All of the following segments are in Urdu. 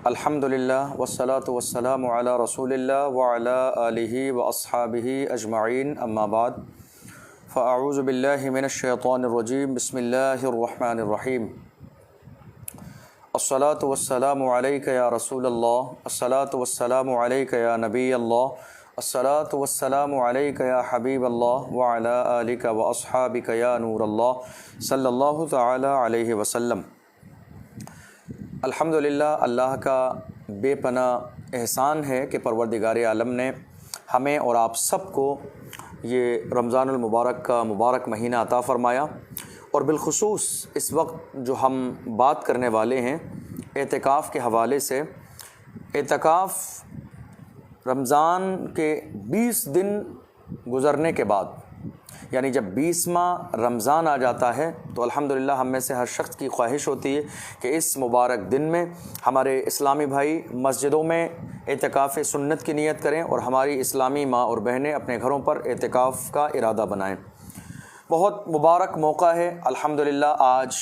الحمدللہ والصلاة والسلام علی رسول اللہ وعلی آلہ واصحابہ اجمعین، اما بعد فاعوذ باللہ من الشیطان الرجیم، بسم اللہ الرحمن الرحیم۔ الصلاة والسلام علیک یا رسول اللہ، الصلاة والسلام علیک یا نبی اللہ، الصلاة والسلام علیک یا حبیب اللہ وعلی آلک واصحابک یا نور اللہ صلی اللہ تعالی علیہ وسلم۔ الحمدللہ، اللہ کا بے پناہ احسان ہے کہ پروردگار عالم نے ہمیں اور آپ سب کو یہ رمضان المبارک کا مبارک مہینہ عطا فرمایا، اور بالخصوص اس وقت جو ہم بات کرنے والے ہیں اعتکاف کے حوالے سے۔ اعتکاف رمضان کے 20 دن گزرنے کے بعد، یعنی جب 20واں رمضان آ جاتا ہے تو الحمدللہ ہم میں سے ہر شخص کی خواہش ہوتی ہے کہ اس مبارک دن میں ہمارے اسلامی بھائی مسجدوں میں اعتکاف سنت کی نیت کریں، اور ہماری اسلامی ماں اور بہنیں اپنے گھروں پر اعتکاف کا ارادہ بنائیں۔ بہت مبارک موقع ہے الحمدللہ۔ آج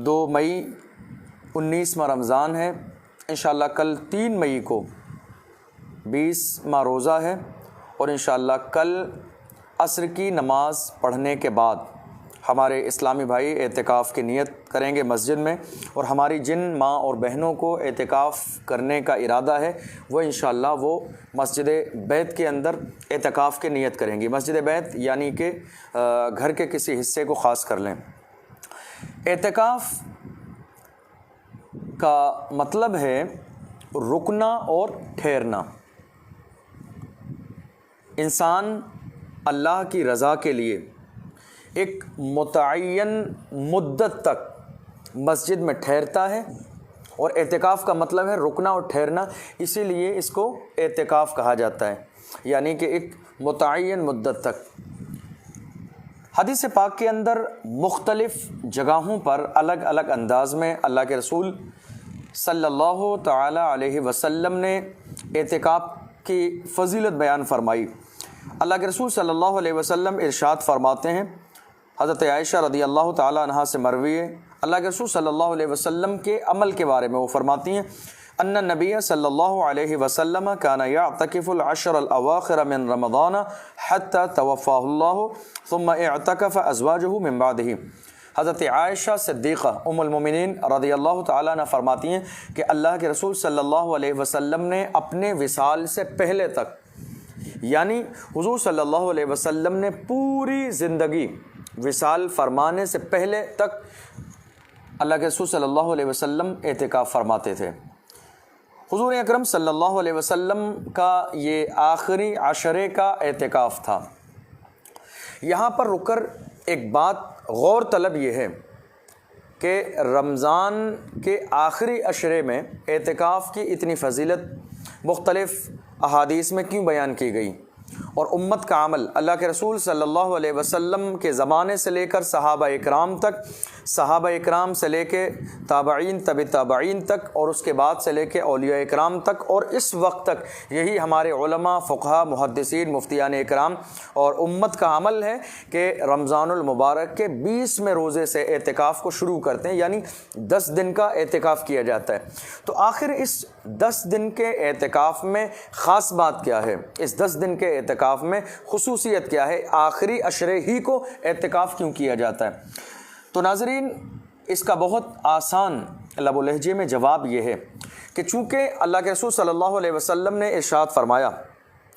2 مئی 19واں رمضان ہے، انشاءاللہ کل 3 مئی کو 20واں روزہ ہے، اور انشاءاللہ کل عصر کی نماز پڑھنے کے بعد ہمارے اسلامی بھائی اعتکاف کی نیت کریں گے مسجد میں، اور ہماری جن ماں اور بہنوں کو اعتکاف کرنے کا ارادہ ہے وہ انشاءاللہ وہ مسجد بیت کے اندر اعتکاف کی نیت کریں گی۔ مسجد بیت یعنی کہ گھر کے کسی حصے کو خاص کر لیں۔ اعتکاف کا مطلب ہے رکنا اور ٹھہرنا۔ انسان اللہ کی رضا کے لیے ایک متعین مدت تک مسجد میں ٹھہرتا ہے، اور اعتکاف کا مطلب ہے رکنا اور ٹھہرنا، اسی لیے اس کو اعتکاف کہا جاتا ہے، یعنی کہ ایک متعین مدت تک۔ حدیث پاک کے اندر مختلف جگہوں پر الگ الگ انداز میں اللہ کے رسول صلی اللہ تعالی علیہ وسلم نے اعتکاف کی فضیلت بیان فرمائی۔ اللہ کے رسول صلی اللہ علیہ وسلم ارشاد فرماتے ہیں، حضرت عائشہ رضی اللہ تعالی عنہا سے مروی ہے، اللہ کے رسول صلی اللہ علیہ وسلم کے عمل کے بارے میں وہ فرماتی ہیں، ان النبی صلی اللہ علیہ وسلم کان یعتکف العشر الاواخر من رمضان حتی توفاہ اللہ ثم اعتکف ازواجہ من بعدہ۔ حضرت عائشہ صدیقہ ام المومنین رضی اللہ تعالیٰ عنہ فرماتی ہیں کہ اللہ کے رسول صلی اللہ علیہ وسلم نے اپنے وصال سے پہلے تک، یعنی حضور صلی اللہ علیہ وسلم نے پوری زندگی وصال فرمانے سے پہلے تک اللہ کے رسول صلی اللہ علیہ وسلم اعتکاف فرماتے تھے۔ حضور اکرم صلی اللہ علیہ وسلم کا یہ آخری عشرے کا اعتکاف تھا۔ یہاں پر رک کر ایک بات غور طلب یہ ہے کہ رمضان کے آخری عشرے میں اعتکاف کی اتنی فضیلت مختلف احادیث میں کیوں بیان کی گئی، اور امت کا عمل اللہ کے رسول صلی اللہ علیہ وسلم کے زمانے سے لے کر صحابہ اکرام تک، صحابہ اکرام سے لے کے تابعین طب تابعین تک، اور اس کے بعد سے لے کے اولیاء اکرام تک، اور اس وقت تک یہی ہمارے علماء، فقہاء، محدثین، مفتیان اکرام اور امت کا عمل ہے کہ رمضان المبارک کے 20ویں روزے سے اعتکاف کو شروع کرتے ہیں، یعنی 10 دن کا اعتکاف کیا جاتا ہے۔ تو آخر اس 10 دن کے اعتکاف میں خاص بات کیا ہے؟ اس 10 دن کے اعتکاف میں خصوصیت کیا ہے؟ آخری عشرے ہی کو اعتکاف کیوں کیا جاتا ہے؟ تو ناظرین، اس کا بہت آسان لب و لہجے میں جواب یہ ہے کہ چونکہ اللہ کے رسول صلی اللہ علیہ وسلم نے ارشاد فرمایا،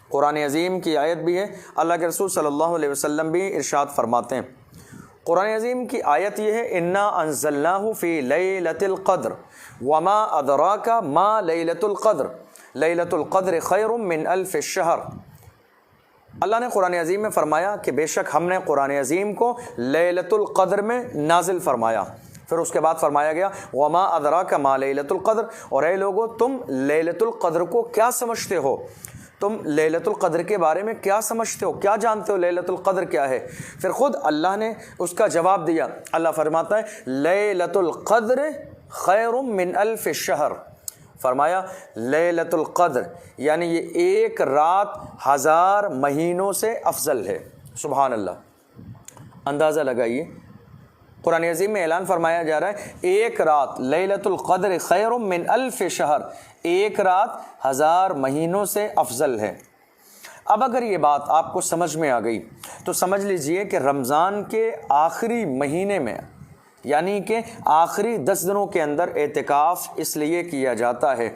قرآن عظیم کی آیت بھی ہے، اللہ کے رسول صلی اللہ علیہ وسلم بھی ارشاد فرماتے ہیں۔ قرآن عظیم کی آیت یہ ہے، انا انزلناہ فی لیلۃ القدر وما ادراک ما لیلۃ القدر لیلۃ القدر خیر من الف الشہر۔ اللہ نے قرآن عظیم میں فرمایا کہ بے شک ہم نے قرآن عظیم کو لیلۃ القدر میں نازل فرمایا۔ پھر اس کے بعد فرمایا گیا وما ادراک ما لیلۃ القدر، اور اے لوگو تم لیلۃ القدر کو کیا سمجھتے ہو؟ تم لیلۃ القدر کے بارے میں کیا سمجھتے ہو، کیا جانتے ہو لیلۃ القدر کیا ہے؟ پھر خود اللہ نے اس کا جواب دیا۔ اللہ فرماتا ہے لیلۃ القدر خیر من الف الشہر، فرمایا لیلۃ القدر یعنی یہ ایک رات 1000 مہینوں سے افضل ہے۔ سبحان اللہ۔ اندازہ لگائیے قرآن عظیم میں اعلان فرمایا جا رہا ہے ایک رات لیلۃ القدر خیر من الف شہر، ایک رات 1000 مہینوں سے افضل ہے۔ اب اگر یہ بات آپ کو سمجھ میں آ گئی تو سمجھ لیجئے کہ رمضان کے آخری مہینے میں، یعنی کہ آخری 10 دنوں کے اندر اعتکاف اس لیے کیا جاتا ہے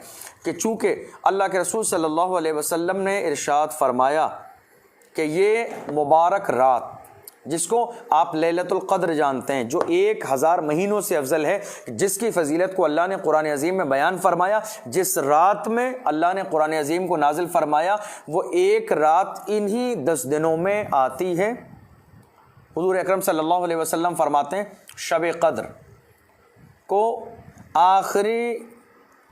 کہ چونکہ اللہ کے رسول صلی اللہ علیہ وسلم نے ارشاد فرمایا کہ یہ مبارک رات جس کو آپ لیلۃ القدر جانتے ہیں، جو 1000 مہینوں سے افضل ہے، جس کی فضیلت کو اللہ نے قرآن عظیم میں بیان فرمایا، جس رات میں اللہ نے قرآن عظیم کو نازل فرمایا، وہ ایک رات انہی 10 دنوں میں آتی ہے۔ حضور اکرم صلی اللہ علیہ وسلم فرماتے ہیں شب قدر کو آخری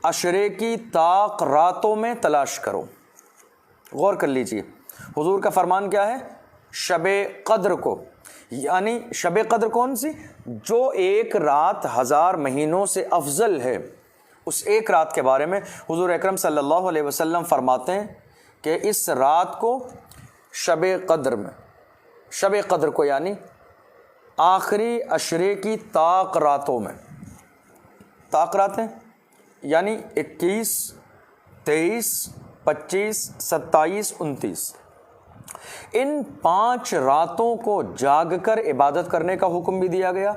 عشرے کی طاق راتوں میں تلاش کرو۔ غور کر لیجئے، حضور کا فرمان کیا ہے؟ شب قدر کو، یعنی شب قدر کون سی؟ جو ایک رات 1000 مہینوں سے افضل ہے، اس ایک رات کے بارے میں حضور اکرم صلی اللہ علیہ وسلم فرماتے ہیں کہ اس رات کو شب قدر میں، شب قدر کو یعنی آخری عشرے کی طاق راتوں میں، طاق راتیں یعنی 21، 23، 25، 27، 29، ان 5 راتوں کو جاگ کر عبادت کرنے کا حکم بھی دیا گیا۔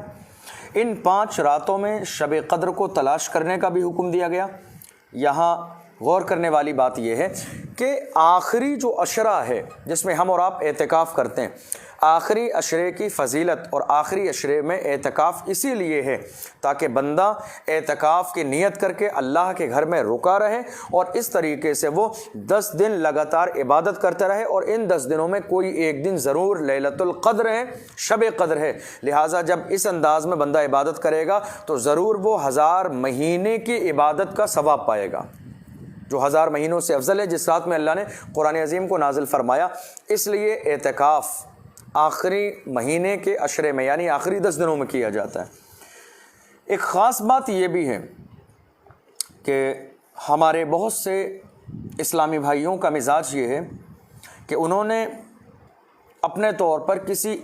ان 5 راتوں میں شب قدر کو تلاش کرنے کا بھی حکم دیا گیا۔ یہاں غور کرنے والی بات یہ ہے کہ آخری جو عشرہ ہے جس میں ہم اور آپ اعتکاف کرتے ہیں، آخری عشرے کی فضیلت اور آخری عشرے میں اعتکاف اسی لیے ہے تاکہ بندہ اعتکاف کی نیت کر کے اللہ کے گھر میں رکا رہے اور اس طریقے سے وہ 10 دن لگاتار عبادت کرتے رہے، اور ان 10 دنوں میں کوئی ایک دن ضرور لیلۃ القدر ہے، شب قدر ہے۔ لہٰذا جب اس انداز میں بندہ عبادت کرے گا تو ضرور وہ 1000 مہینے کی عبادت کا ثواب پائے گا، جو 1000 مہینوں سے افضل ہے، جس رات میں اللہ نے قرآن عظیم کو نازل فرمایا۔ اس لیے اعتکاف آخری مہینے کے عشرے میں یعنی آخری 10 دنوں میں کیا جاتا ہے۔ ایک خاص بات یہ بھی ہے کہ ہمارے بہت سے اسلامی بھائیوں کا مزاج یہ ہے کہ انہوں نے اپنے طور پر کسی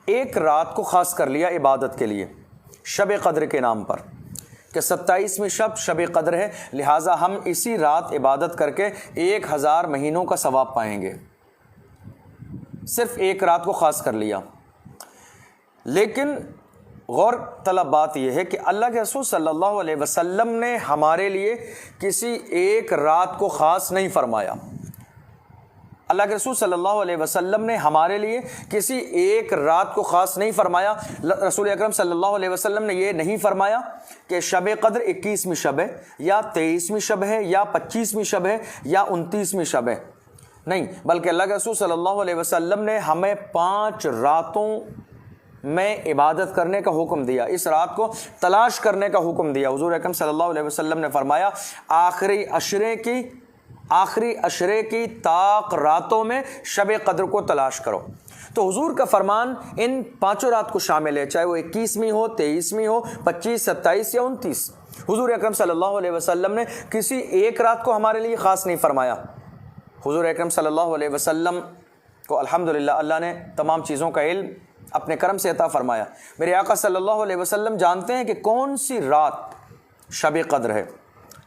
ایک رات کو خاص کر لیا عبادت کے لیے شب قدر کے نام پر، کہ 27ویں شب قدر ہے، لہٰذا ہم اسی رات عبادت کر کے 1000 مہینوں کا ثواب پائیں گے۔ صرف ایک رات کو خاص کر لیا، لیکن غور طلب بات یہ ہے کہ اللہ کے رسول صلی اللہ علیہ وسلم نے ہمارے لیے کسی ایک رات کو خاص نہیں فرمایا۔ اللہ کے رسول صلی اللہ علیہ وسلم نے ہمارے لیے کسی ایک رات کو خاص نہیں فرمایا۔ رسول اکرم صلی اللہ علیہ وسلم نے یہ نہیں فرمایا کہ شب قدر 21ویں شب ہے یا 23ویں شب ہے یا 25ویں شب ہے یا 29ویں شب ہے، نہیں، بلکہ اللہ کے رسول صلی اللہ علیہ وسلم نے ہمیں 5 راتوں میں عبادت کرنے کا حکم دیا، اس رات کو تلاش کرنے کا حکم دیا۔ حضور اکرم صلی اللہ علیہ وسلم نے فرمایا آخری عشرے کی طاق راتوں میں شب قدر کو تلاش کرو۔ تو حضور کا فرمان ان 5 رات کو شامل ہے، چاہے وہ 21ویں ہو، 23ویں ہو، 25، 27 یا 29۔ حضور اکرم صلی اللہ علیہ وسلم نے کسی ایک رات کو ہمارے لیے خاص نہیں فرمایا۔ حضور اکرم صلی اللہ علیہ وسلم کو الحمدللہ اللہ نے تمام چیزوں کا علم اپنے کرم سے عطا فرمایا۔ میرے آقا صلی اللہ علیہ وسلم جانتے ہیں کہ کون سی رات شب قدر ہے،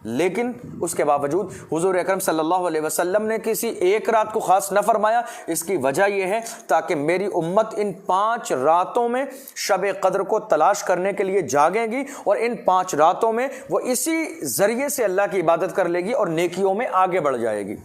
لیکن اس کے باوجود حضور اکرم صلی اللہ علیہ وسلم نے کسی ایک رات کو خاص نہ فرمایا۔ اس کی وجہ یہ ہے تاکہ میری امت ان 5 راتوں میں شب قدر کو تلاش کرنے کے لیے جاگیں گی، اور ان 5 راتوں میں وہ اسی ذریعے سے اللہ کی عبادت کر لے گی اور نیکیوں میں آگے بڑھ جائے گی۔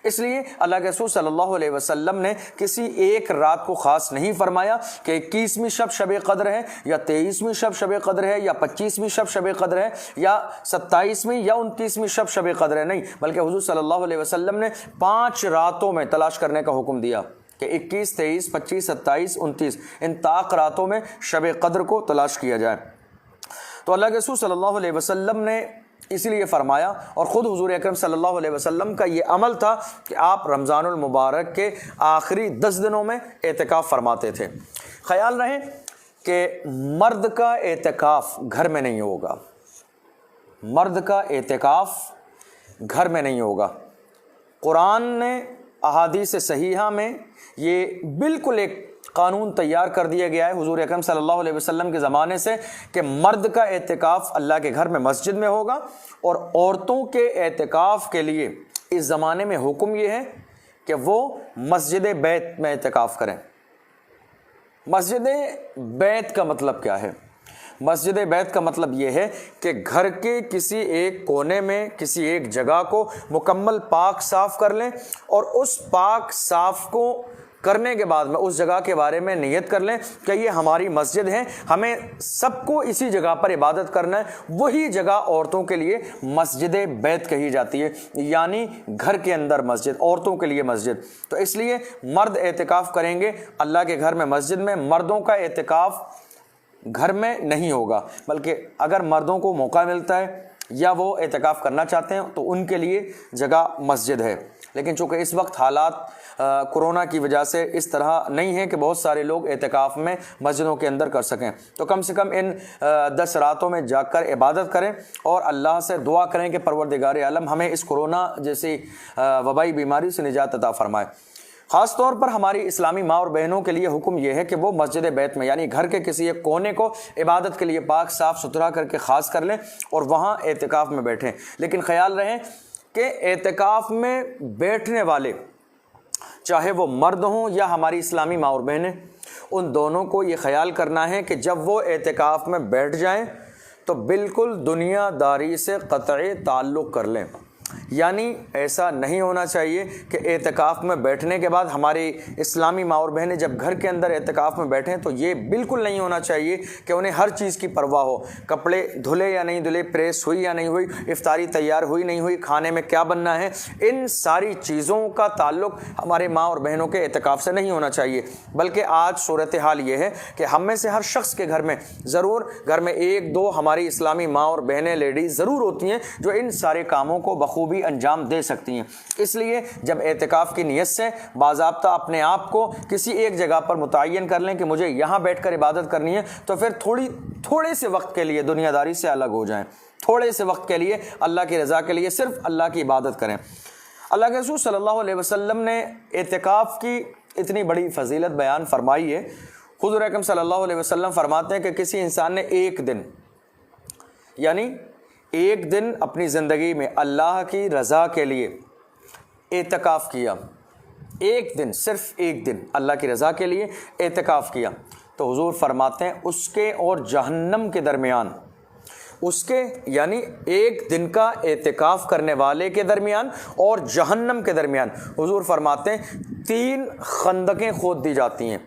اس لیے اللہ کے رسول صلی اللہ علیہ وسلم نے کسی ایک رات کو خاص نہیں فرمایا کہ 21ویں شب قدر ہے یا 23ویں شب قدر ہے یا 25ویں شب قدر ہے یا 27ویں یا 29ویں شب قدر ہے، نہیں، بلکہ حضور صلی اللہ علیہ وسلم نے 5 راتوں میں تلاش کرنے کا حکم دیا کہ 21، 23، 25، 27، 29 ان طاق راتوں میں شب قدر کو تلاش کیا جائے۔ تو اللہ کے رسول صلی اللہ علیہ وسلم نے اس لیے فرمایا، اور خود حضور اکرم صلی اللہ علیہ وسلم کا یہ عمل تھا کہ آپ رمضان المبارک کے آخری 10 دنوں میں اعتکاف فرماتے تھے۔ خیال رہے کہ مرد کا اعتکاف گھر میں نہیں ہوگا، مرد کا اعتکاف گھر میں نہیں ہوگا۔ قرآن نے احادیث صحیحہ میں یہ بالکل ایک قانون تیار کر دیا گیا ہے حضور اکرم صلی اللہ علیہ وسلم کے زمانے سے کہ مرد کا اعتکاف اللہ کے گھر میں مسجد میں ہوگا، اور عورتوں کے اعتکاف کے لیے اس زمانے میں حکم یہ ہے کہ وہ مسجد بیت میں اعتکاف کریں۔ مسجد بیت کا مطلب کیا ہے؟ مسجد بیت کا مطلب یہ ہے کہ گھر کے کسی ایک کونے میں کسی ایک جگہ کو مکمل پاک صاف کر لیں، اور اس پاک صاف کو کرنے کے بعد میں اس جگہ کے بارے میں نیت کر لیں کہ یہ ہماری مسجد ہے، ہمیں سب کو اسی جگہ پر عبادت کرنا ہے۔ وہی جگہ عورتوں کے لیے مسجد بیت کہی جاتی ہے، یعنی گھر کے اندر مسجد، عورتوں کے لیے مسجد۔ تو اس لیے مرد اعتکاف کریں گے اللہ کے گھر میں مسجد میں، مردوں کا اعتکاف گھر میں نہیں ہوگا، بلکہ اگر مردوں کو موقع ملتا ہے یا وہ اعتکاف کرنا چاہتے ہیں تو ان کے لیے جگہ مسجد ہے۔ لیکن چونکہ اس وقت حالات کرونا کی وجہ سے اس طرح نہیں ہے کہ بہت سارے لوگ اعتکاف میں مسجدوں کے اندر کر سکیں، تو کم سے کم ان 10 راتوں میں جا کر عبادت کریں اور اللہ سے دعا کریں کہ پروردگار عالم ہمیں اس کرونا جیسی وبائی بیماری سے نجات عطا فرمائے۔ خاص طور پر ہماری اسلامی ماں اور بہنوں کے لیے حکم یہ ہے کہ وہ مسجد بیت میں یعنی گھر کے کسی ایک کونے کو عبادت کے لیے پاک صاف ستھرا کر کے خاص کر لیں اور وہاں اعتکاف میں بیٹھیں۔ لیکن خیال رہے کہ اعتکاف میں بیٹھنے والے چاہے وہ مرد ہوں یا ہماری اسلامی ماں اور بہنیں، ان دونوں کو یہ خیال کرنا ہے کہ جب وہ اعتکاف میں بیٹھ جائیں تو بالکل دنیا داری سے قطعی تعلق کر لیں۔ یعنی ایسا نہیں ہونا چاہیے کہ اعتکاف میں بیٹھنے کے بعد ہماری اسلامی ماں اور بہنیں جب گھر کے اندر اعتکاف میں بیٹھیں تو یہ بالکل نہیں ہونا چاہیے کہ انہیں ہر چیز کی پرواہ ہو، کپڑے دھلے یا نہیں دھلے، پریس ہوئی یا نہیں ہوئی، افطاری تیار ہوئی نہیں ہوئی، کھانے میں کیا بننا ہے، ان ساری چیزوں کا تعلق ہمارے ماں اور بہنوں کے اعتکاف سے نہیں ہونا چاہیے۔ بلکہ آج صورتحال یہ ہے کہ ہم میں سے ہر شخص کے گھر میں ضرور گھر میں ایک دو ہماری اسلامی ماں اور بہنیں لیڈیز ضرور ہوتی ہیں جو ان سارے کاموں کو بخوبی انجام دے سکتی ہیں۔ اس لیے جب اعتکاف کی نیت سے باضابطہ اپنے آپ کو کسی ایک جگہ پر متعین کر لیں کہ مجھے یہاں بیٹھ کر عبادت کرنی ہے، تو پھر تھوڑے سے وقت کے لیے دنیا داری سے الگ ہو جائیں، تھوڑے سے وقت کے لیے اللہ کی رضا کے لیے صرف اللہ کی عبادت کریں۔ اللہ کے رسول صلی اللہ علیہ وسلم نے اعتکاف کی اتنی بڑی فضیلت بیان فرمائی ہے۔ حضور اکرم صلی اللہ علیہ وسلم فرماتے ہیں کہ کسی انسان نے ایک دن یعنی ایک دن اپنی زندگی میں اللہ کی رضا کے لیے اعتکاف کیا، ایک دن، صرف ایک دن اللہ کی رضا کے لیے اعتکاف کیا، تو حضور فرماتے ہیں اس کے اور جہنم کے درمیان، اس کے یعنی ایک دن کا اعتکاف کرنے والے کے درمیان اور جہنم کے درمیان حضور فرماتے ہیں 3 خندقیں کھود دی جاتی ہیں،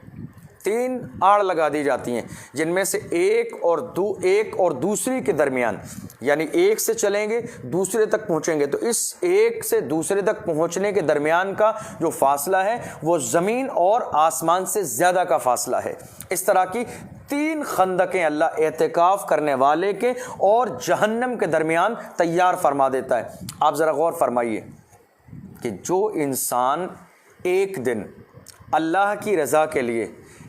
3 آڑ لگا دی جاتی ہیں، جن میں سے ایک اور دوسری کے درمیان، یعنی ایک سے چلیں گے دوسرے تک پہنچیں گے تو اس ایک سے دوسرے تک پہنچنے کے درمیان کا جو فاصلہ ہے وہ زمین اور آسمان سے زیادہ کا فاصلہ ہے۔ اس طرح کی 3 خندقیں اللہ اعتکاف کرنے والے کے اور جہنم کے درمیان تیار فرما دیتا ہے۔ آپ ذرا غور فرمائیے کہ جو انسان ایک دن اللہ کی رضا کے لیے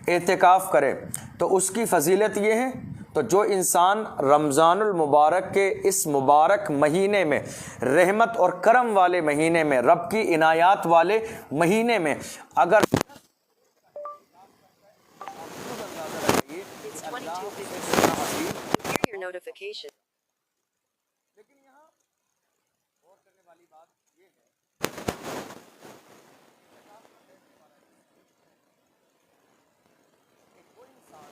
اعتکاف کرے تو اس کی فضیلت یہ ہے، تو جو انسان رمضان المبارک کے اس مبارک مہینے میں، رحمت اور کرم والے مہینے میں، رب کی عنایات والے مہینے میں اگر لیکن یہاں غور کرنے والی بات یہ ہے کہ کوئی انسان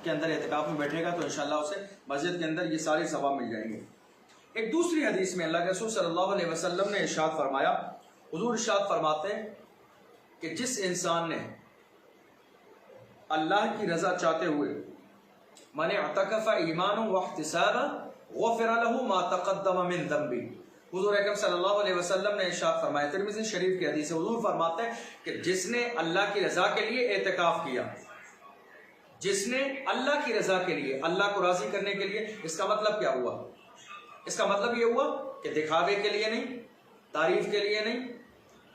کے اندر اعتکاف میں بیٹھے گا تو انشاءاللہ اسے مسجد کے اندر یہ سارے ثواب مل جائیں گے۔ ایک دوسری حدیث میں اللہ کے رسول صلی اللہ علیہ وسلم نے ارشاد فرمایا، حضور ارشاد فرماتے ہیں کہ جس انسان نے اللہ کی رضا چاہتے ہوئے من اعتکف ایمانا واحتسابا غفر له ما تقدم من ذنبه، حضور اکرم صلی اللہ علیہ وسلم نے ارشاد فرمایا، ترمذی شریف کی حدیث ہے، حضور فرماتے ہیں کہ جس نے اللہ کی رضا کے لیے اعتکاف کیا، جس نے اللہ کی رضا کے لیے، اللہ کو راضی کرنے کے لیے، اس کا مطلب کیا ہوا؟ اس کا مطلب یہ ہوا کہ دکھاوے کے لیے نہیں، تعریف کے لیے نہیں،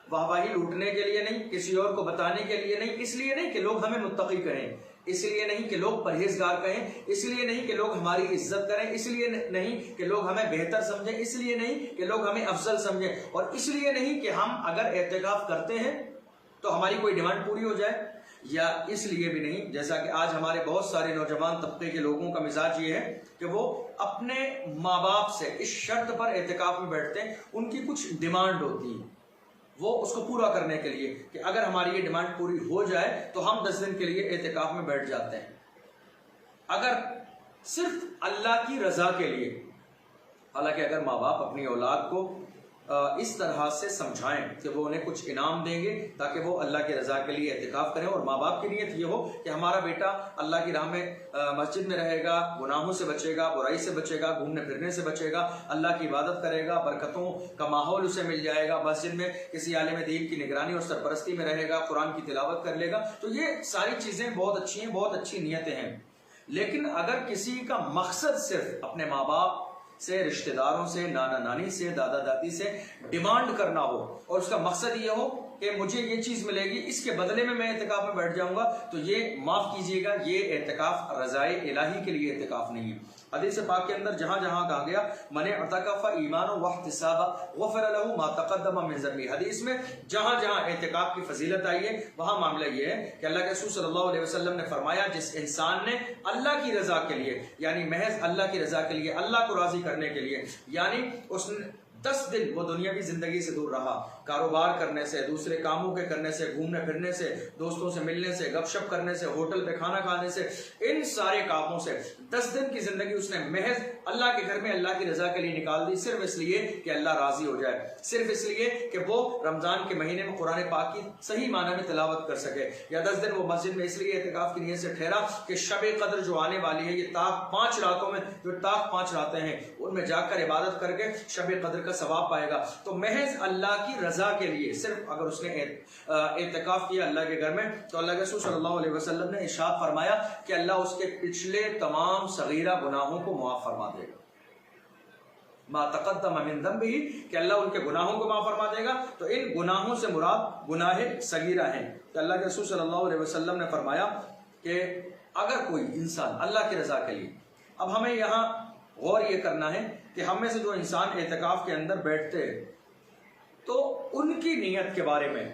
واہواہی لوٹنے کے لیے نہیں، کسی اور کو بتانے کے لیے نہیں، اس لیے نہیں کہ لوگ ہمیں متقی کہیں، اس لیے نہیں کہ لوگ پرہیزگار کہیں، اس لیے نہیں کہ لوگ ہماری عزت کریں، اس لیے نہیں کہ لوگ ہمیں بہتر سمجھیں، اس لیے نہیں کہ لوگ ہمیں افضل سمجھیں، اور اس لیے نہیں کہ ہم اگر اعتکاف کرتے ہیں تو ہماری کوئی ڈیمانڈ پوری ہو جائے، یا اس لیے بھی نہیں جیسا کہ آج ہمارے بہت سارے نوجوان طبقے کے لوگوں کا مزاج یہ ہے کہ وہ اپنے ماں باپ سے اس شرط پر اعتکاف میں بیٹھتے ہیں، ان کی کچھ ڈیمانڈ ہوتی ہے، وہ اس کو پورا کرنے کے لیے کہ اگر ہماری یہ ڈیمانڈ پوری ہو جائے تو ہم 10 دن کے لیے اعتکاف میں بیٹھ جاتے ہیں۔ اگر صرف اللہ کی رضا کے لیے، حالانکہ اگر ماں باپ اپنی اولاد کو اس طرح سے سمجھائیں کہ وہ انہیں کچھ انعام دیں گے تاکہ وہ اللہ کی رضا کے لیے اعتکاف کریں، اور ماں باپ کی نیت یہ ہو کہ ہمارا بیٹا اللہ کی راہ میں مسجد میں رہے گا، گناہوں سے بچے گا، برائی سے بچے گا، گھومنے پھرنے سے بچے گا، اللہ کی عبادت کرے گا، برکتوں کا ماحول اسے مل جائے گا، مسجد میں کسی عالم دین کی نگرانی اور سرپرستی میں رہے گا، قرآن کی تلاوت کر لے گا، تو یہ ساری چیزیں بہت اچھی ہیں، بہت اچھی نیتیں ہیں۔ لیکن اگر کسی کا مقصد صرف اپنے ماں باپ سے، رشتہ داروں سے، نانا نانی سے، دادا دادی سے ڈیمانڈ کرنا ہو، اور اس کا مقصد یہ ہو کہ مجھے یہ چیز ملے گی، اس کے بدلے میں اعتکاف میں بیٹھ جاؤں گا، تو یہ معاف کیجیے گا، یہ اعتکاف رضائے الہی کے لیے اعتکاف نہیں ہے۔ حدیث پاک کے اندر جہاں جہاں کہا گیا من اعتکف ایمانا واحتسابا غفر له ما تقدم من ذنبه، حدیث میں جہاں جہاں اعتکاف کی فضیلت آئی ہے وہاں معاملہ یہ ہے کہ اللہ کے رسول صلی اللہ علیہ وسلم نے فرمایا جس انسان نے اللہ کی رضا کے لیے، یعنی محض اللہ کی رضا کے لیے، اللہ کو راضی کرنے کے لیے، یعنی اس نے 10 دن وہ دنیاوی زندگی سے دور رہا، کاروبار کرنے سے، دوسرے کاموں کے کرنے سے، گھومنے پھرنے سے، دوستوں سے ملنے سے، گپ شپ کرنے سے، ہوٹل پہ کھانا کھانے سے، ان سارے کاموں سے 10 دن کی زندگی اس نے محض اللہ کے گھر میں اللہ کی رضا کے لیے نکال دی، صرف اس لیے کہ اللہ راضی ہو جائے، صرف اس لیے کہ وہ رمضان کے مہینے میں قرآن پاک کی صحیح معنی میں تلاوت کر سکے، یا 10 دن وہ مسجد میں اس لیے اعتکاف کی نیت سے ٹھہرا کہ شب قدر جو آنے والی ہے، یہ طاق 5 راتوں میں، جو طاق 5 راتیں ہیں ان میں جا کر عبادت کر کے شب قدر کا ثواب پائے گا، تو محض اللہ کی رضا کے لیے صرف اگر اس نے اعتکاف کیا اللہ کے گھر میں، تو اللہ کے رسول صلی اللہ علیہ وسلم نے ارشاد فرمایا کہ اللہ اس کے پچھلے تمام صغیرہ گناہوں کو معاف فرما دے گا، ما تقدم من ذنبہ، کہ اللہ ان کے گناہوں کو معاف فرما دے گا۔ تو ان گناہوں سے مراد گناہ صغیرہ ہیں، کہ اللہ کے رسول صلی اللہ علیہ وسلم نے فرمایا کہ اگر کوئی انسان اللہ کی رضا کے لیے، اب ہمیں یہاں غور یہ کرنا ہے کہ ہم میں سے جو انسان اعتکاف کے اندر بیٹھتے ہیں تو ان کی نیت کے بارے میں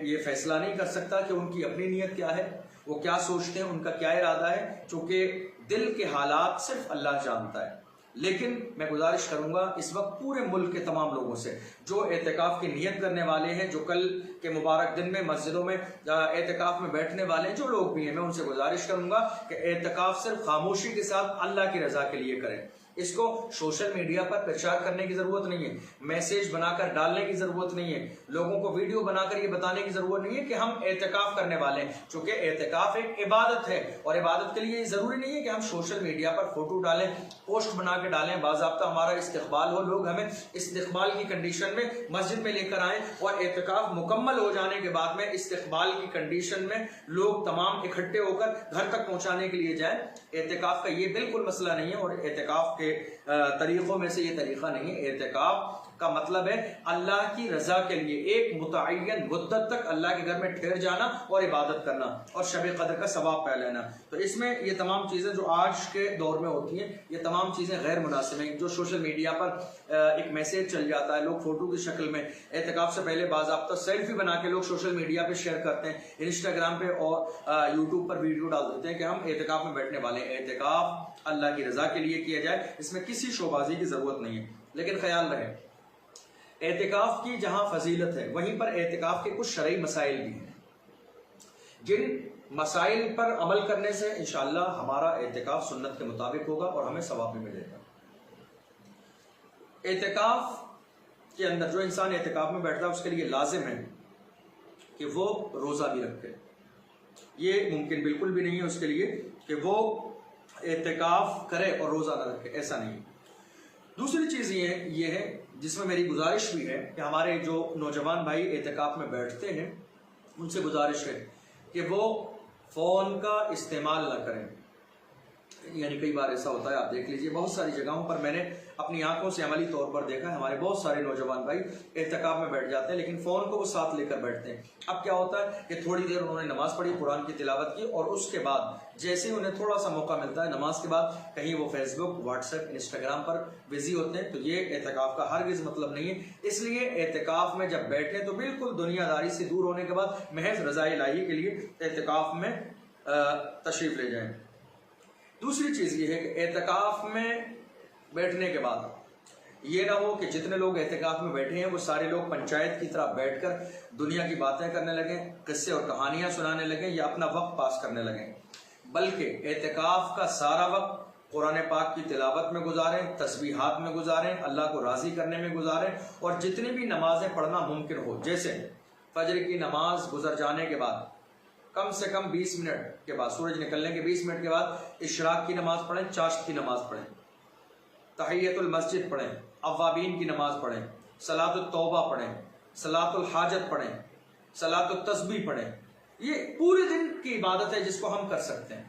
یہ فیصلہ نہیں کر سکتا کہ ان کی اپنی نیت کیا ہے، وہ کیا سوچتے ہیں، ان کا کیا ارادہ ہے، چونکہ دل کے حالات صرف اللہ جانتا ہے۔ لیکن میں گزارش کروں گا اس وقت پورے ملک کے تمام لوگوں سے جو اعتکاف کی نیت کرنے والے ہیں، جو کل کے مبارک دن میں مسجدوں میں اعتکاف میں بیٹھنے والے ہیں، جو لوگ بھی ہیں، میں ان سے گزارش کروں گا کہ اعتکاف صرف خاموشی کے ساتھ اللہ کی رضا کے لیے کریں۔ اس کو سوشل میڈیا پر پرچار کرنے کی ضرورت نہیں ہے، میسیج بنا کر ڈالنے کی ضرورت نہیں ہے، لوگوں کو ویڈیو بنا کر یہ بتانے کی ضرورت نہیں ہے کہ ہم اعتکاف کرنے والے ہیں، چونکہ اعتکاف ایک عبادت ہے، اور عبادت کے لیے یہ ضروری نہیں ہے کہ ہم سوشل میڈیا پر فوٹو ڈالیں، پوسٹ بنا کے ڈالیں، باضابطہ ہمارا استقبال ہو، لوگ ہمیں استقبال کی کنڈیشن میں مسجد میں لے کر آئیں، اور اعتکاف مکمل ہو جانے کے بعد میں استقبال کی کنڈیشن میں لوگ تمام اکٹھے ہو کر گھر تک پہنچانے کے لیے جائیں۔ اعتکاف کا یہ بالکل مسئلہ نہیں ہے، اور اعتکاف کے طریقوں میں سے یہ طریقہ نہیں ہے۔ اعتکاف کا مطلب ہے اللہ کی رضا کے لیے ایک متعین مدت تک اللہ کے گھر میں ٹھہر جانا اور عبادت کرنا اور شب قدر کا ثواب پا لینا۔ تو اس میں یہ تمام چیزیں جو آج کے دور میں ہوتی ہیں، یہ تمام چیزیں غیر مناسب ہیں۔ جو سوشل میڈیا پر ایک میسیج چل جاتا ہے، لوگ فوٹو کی شکل میں اعتکاف سے پہلے باضابطہ سیلفی بنا کے لوگ سوشل میڈیا پہ شیئر کرتے ہیں، انسٹاگرام پہ اور یوٹیوب پر ویڈیو ڈال دیتے ہیں کہ ہم اعتکاف میں بیٹھنے والے ہیں۔ اعتکاف اللہ کی رضا کے لیے کیا جائے، اس میں کسی شوبازی کی ضرورت نہیں ہے۔ لیکن خیال رہے، اعتکاف کی جہاں فضیلت ہے وہیں پر اعتکاف کے کچھ شرعی مسائل بھی ہیں، جن مسائل پر عمل کرنے سے انشاءاللہ ہمارا اعتکاف سنت کے مطابق ہوگا اور ہمیں ثواب بھی ملے گا۔ اعتکاف کے اندر جو انسان اعتکاف میں بیٹھتا ہے اس کے لیے لازم ہے کہ وہ روزہ بھی رکھے۔ یہ ممکن بالکل بھی نہیں ہے اس کے لیے کہ وہ اعتکاف کرے اور روزہ نہ رکھے، ایسا نہیں۔ دوسری چیز یہ ہے جس میں میری گزارش بھی ہے کہ ہمارے جو نوجوان بھائی اعتکاف میں بیٹھتے ہیں ان سے گزارش ہے کہ وہ فون کا استعمال نہ کریں۔ یعنی کئی بار ایسا ہوتا ہے، آپ دیکھ لیجئے بہت ساری جگہوں پر میں نے اپنی آنکھوں سے عملی طور پر دیکھا ہے، ہمارے بہت سارے نوجوان بھائی اعتکاف میں بیٹھ جاتے ہیں لیکن فون کو وہ ساتھ لے کر بیٹھتے ہیں۔ اب کیا ہوتا ہے کہ تھوڑی دیر انہوں نے نماز پڑھی، قرآن کی تلاوت کی، اور اس کے بعد جیسے ہی انہیں تھوڑا سا موقع ملتا ہے نماز کے بعد کہیں وہ فیس بک، واٹس ایپ، انسٹاگرام پر بزی ہوتے ہیں۔ تو یہ اعتکاف کا ہرگز مطلب نہیں ہے۔ اس لیے اعتکاف میں جب بیٹھیں تو بالکل دنیا داری سے دور ہونے کے بعد محض رضا الہی کے لیے اعتکاف میں تشریف لے جائیں۔ دوسری چیز یہ ہے کہ اعتکاف میں بیٹھنے کے بعد یہ نہ ہو کہ جتنے لوگ اعتکاف میں بیٹھے ہیں وہ سارے لوگ پنچایت کی طرح بیٹھ کر دنیا کی باتیں کرنے لگیں، قصے اور کہانیاں سنانے لگیں یا اپنا وقت پاس کرنے لگیں، بلکہ اعتکاف کا سارا وقت قرآن پاک کی تلاوت میں گزاریں، تسبیحات میں گزاریں، اللہ کو راضی کرنے میں گزاریں، اور جتنی بھی نمازیں پڑھنا ممکن ہو، جیسے فجر کی نماز گزر جانے کے بعد کم سے کم 20 منٹ کے بعد، سورج نکلنے کے 20 منٹ کے بعد اشراق کی نماز پڑھیں، چاشت کی نماز پڑھیں، تحیت المسجد پڑھیں، اوابین کی نماز پڑھیں، صلاۃ التوبہ پڑھیں، صلاۃ الحاجت پڑھیں، صلاۃ التسبیح پڑھیں۔ یہ پورے دن کی عبادت ہے جس کو ہم کر سکتے ہیں۔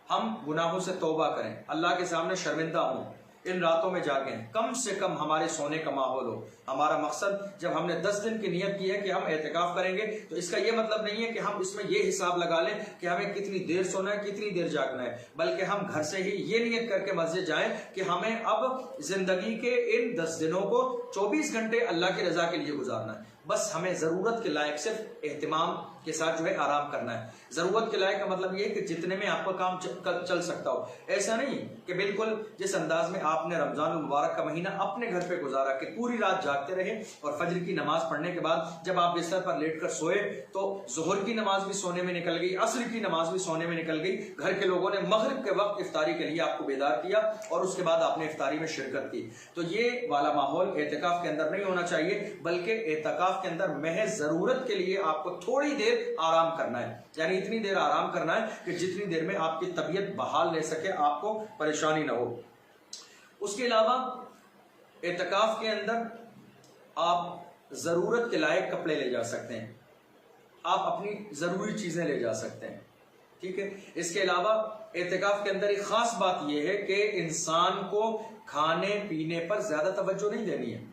ہم گناہوں سے توبہ کریں، اللہ کے سامنے شرمندہ ہوں، ان راتوں میں جاگیں، کم سے کم ہمارے سونے کا ماحول ہو۔ ہمارا مقصد جب ہم نے 10 دن کی نیت کی ہے کہ ہم اعتکاف کریں گے تو اس کا یہ مطلب نہیں ہے کہ ہم اس میں یہ حساب لگا لیں کہ ہمیں کتنی دیر سونا ہے، کتنی دیر جاگنا ہے، بلکہ ہم گھر سے ہی یہ نیت کر کے مسجد جائیں کہ ہمیں اب زندگی کے ان 10 دنوں کو 24 گھنٹے اللہ کی رضا کے لیے گزارنا ہے۔ بس ہمیں ضرورت کے لائق صرف اہتمام کے ساتھ جو ہے آرام کرنا ہے۔ ضرورت کے لائق کا مطلب یہ ہے کہ جتنے میں آپ کا کام چل سکتا ہو، ایسا نہیں کہ بالکل جس انداز میں آپ نے رمضان المبارک کا مہینہ اپنے گھر پہ گزارا کہ پوری رات جاگتے رہے اور فجر کی نماز پڑھنے کے بعد جب آپ بستر پر لیٹ کر سوئے تو ظہر کی نماز بھی سونے میں نکل گئی، عصر کی نماز بھی سونے میں نکل گئی، گھر کے لوگوں نے مغرب کے وقت افطاری کے لیے آپ کو بیدار کیا اور اس کے بعد آپ نے افطاری میں شرکت کی۔ تو یہ والا ماحول اعتکاف کے اندر نہیں ہونا چاہیے، بلکہ اعتکاف کے اندر محض ضرورت کے لیے آپ کو تھوڑی دیر آرام کرنا ہے، یعنی اتنی دیر آرام کرنا ہے کہ جتنی دیر میں آپ کی طبیعت بحال لے سکے، آپ کو پریشانی نہ ہو۔ اس کے علاوہ اعتکاف کے اندر آپ ضرورت کے لائق کپڑے لے جا سکتے ہیں، آپ اپنی ضروری چیزیں لے جا سکتے ہیں، ٹھیک ہے۔ اس کے علاوہ اعتکاف کے اندر ایک خاص بات یہ ہے کہ انسان کو کھانے پینے پر زیادہ توجہ نہیں دینی ہے۔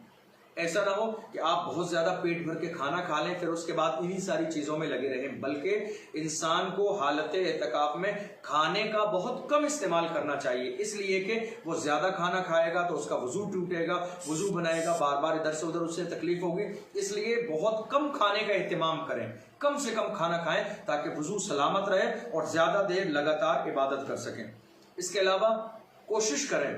ایسا نہ ہو کہ آپ بہت زیادہ پیٹ بھر کے کھانا کھا لیں پھر اس کے بعد انہی ساری چیزوں میں لگے رہیں، بلکہ انسان کو حالت اعتکاف میں کھانے کا بہت کم استعمال کرنا چاہیے، اس لیے کہ وہ زیادہ کھانا کھائے گا تو اس کا وضو ٹوٹے گا، وضو بنائے گا، بار بار ادھر سے ادھر اس سے تکلیف ہوگی، اس لیے بہت کم کھانے کا اہتمام کریں، کم سے کم کھانا کھائیں تاکہ وضو سلامت رہے اور زیادہ دیر لگاتار عبادت کر سکیں۔ اس کے علاوہ کوشش کریں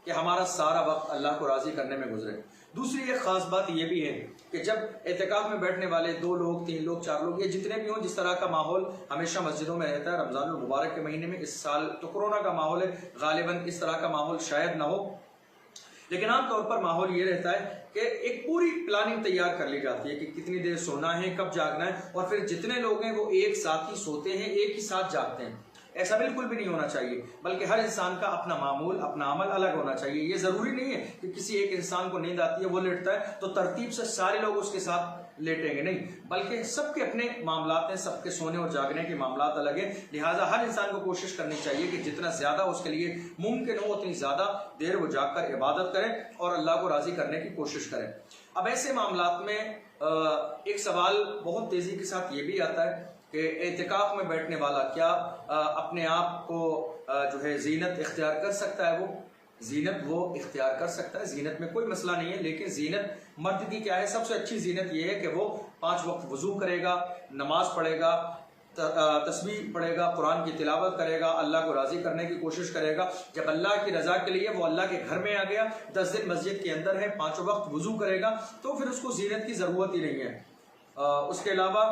کہ ہمارا سارا وقت اللہ کو راضی کرنے میں گزرے۔ دوسری ایک خاص بات یہ بھی ہے کہ جب اعتکاف میں بیٹھنے والے 2 لوگ 3 لوگ 4 لوگ یہ جتنے بھی ہوں، جس طرح کا ماحول ہمیشہ مسجدوں میں رہتا ہے رمضان المبارک کے مہینے میں، اس سال تو کورونا کا ماحول ہے، غالباً اس طرح کا ماحول شاید نہ ہو، لیکن عام طور پر ماحول یہ رہتا ہے کہ ایک پوری پلاننگ تیار کر لی جاتی ہے کہ کتنی دیر سونا ہے، کب جاگنا ہے، اور پھر جتنے لوگ ہیں وہ ایک ساتھ ہی سوتے ہیں، ایک ہی ساتھ جاگتے ہیں۔ ایسا بالکل بھی نہیں ہونا چاہیے، بلکہ ہر انسان کا اپنا معمول، اپنا عمل الگ ہونا چاہیے۔ یہ ضروری نہیں ہے کہ کسی ایک انسان کو نیند آتی ہے وہ لیٹتا ہے تو ترتیب سے سارے لوگ اس کے ساتھ لیٹیں گے، نہیں، بلکہ سب کے اپنے معاملات ہیں، سب کے سونے اور جاگنے کے معاملات الگ ہیں، لہٰذا ہر انسان کو کوشش کرنی چاہیے کہ جتنا زیادہ اس کے لیے ممکن ہو اتنی زیادہ دیر وہ جاگ کر عبادت کرے اور اللہ کو راضی کرنے کی کوشش کرے۔ اب ایسے معاملات میں ایک سوال بہت تیزی کے ساتھ یہ بھی آتا ہے کہ اعتکاف میں بیٹھنے والا کیا اپنے آپ کو جو ہے زینت اختیار کر سکتا ہے؟ وہ زینت وہ اختیار کر سکتا ہے، زینت میں کوئی مسئلہ نہیں ہے، لیکن زینت مرد کی کیا ہے؟ سب سے اچھی زینت یہ ہے کہ وہ 5 وقت وضو کرے گا، نماز پڑھے گا، تسبیح پڑھے گا، قرآن کی تلاوت کرے گا، اللہ کو راضی کرنے کی کوشش کرے گا۔ جب اللہ کی رضا کے لیے وہ اللہ کے گھر میں آ گیا، 10 دن مسجد کے اندر ہے، 5 وقت وضو کرے گا، تو پھر اس کو زینت کی ضرورت ہی نہیں ہے۔ اس کے علاوہ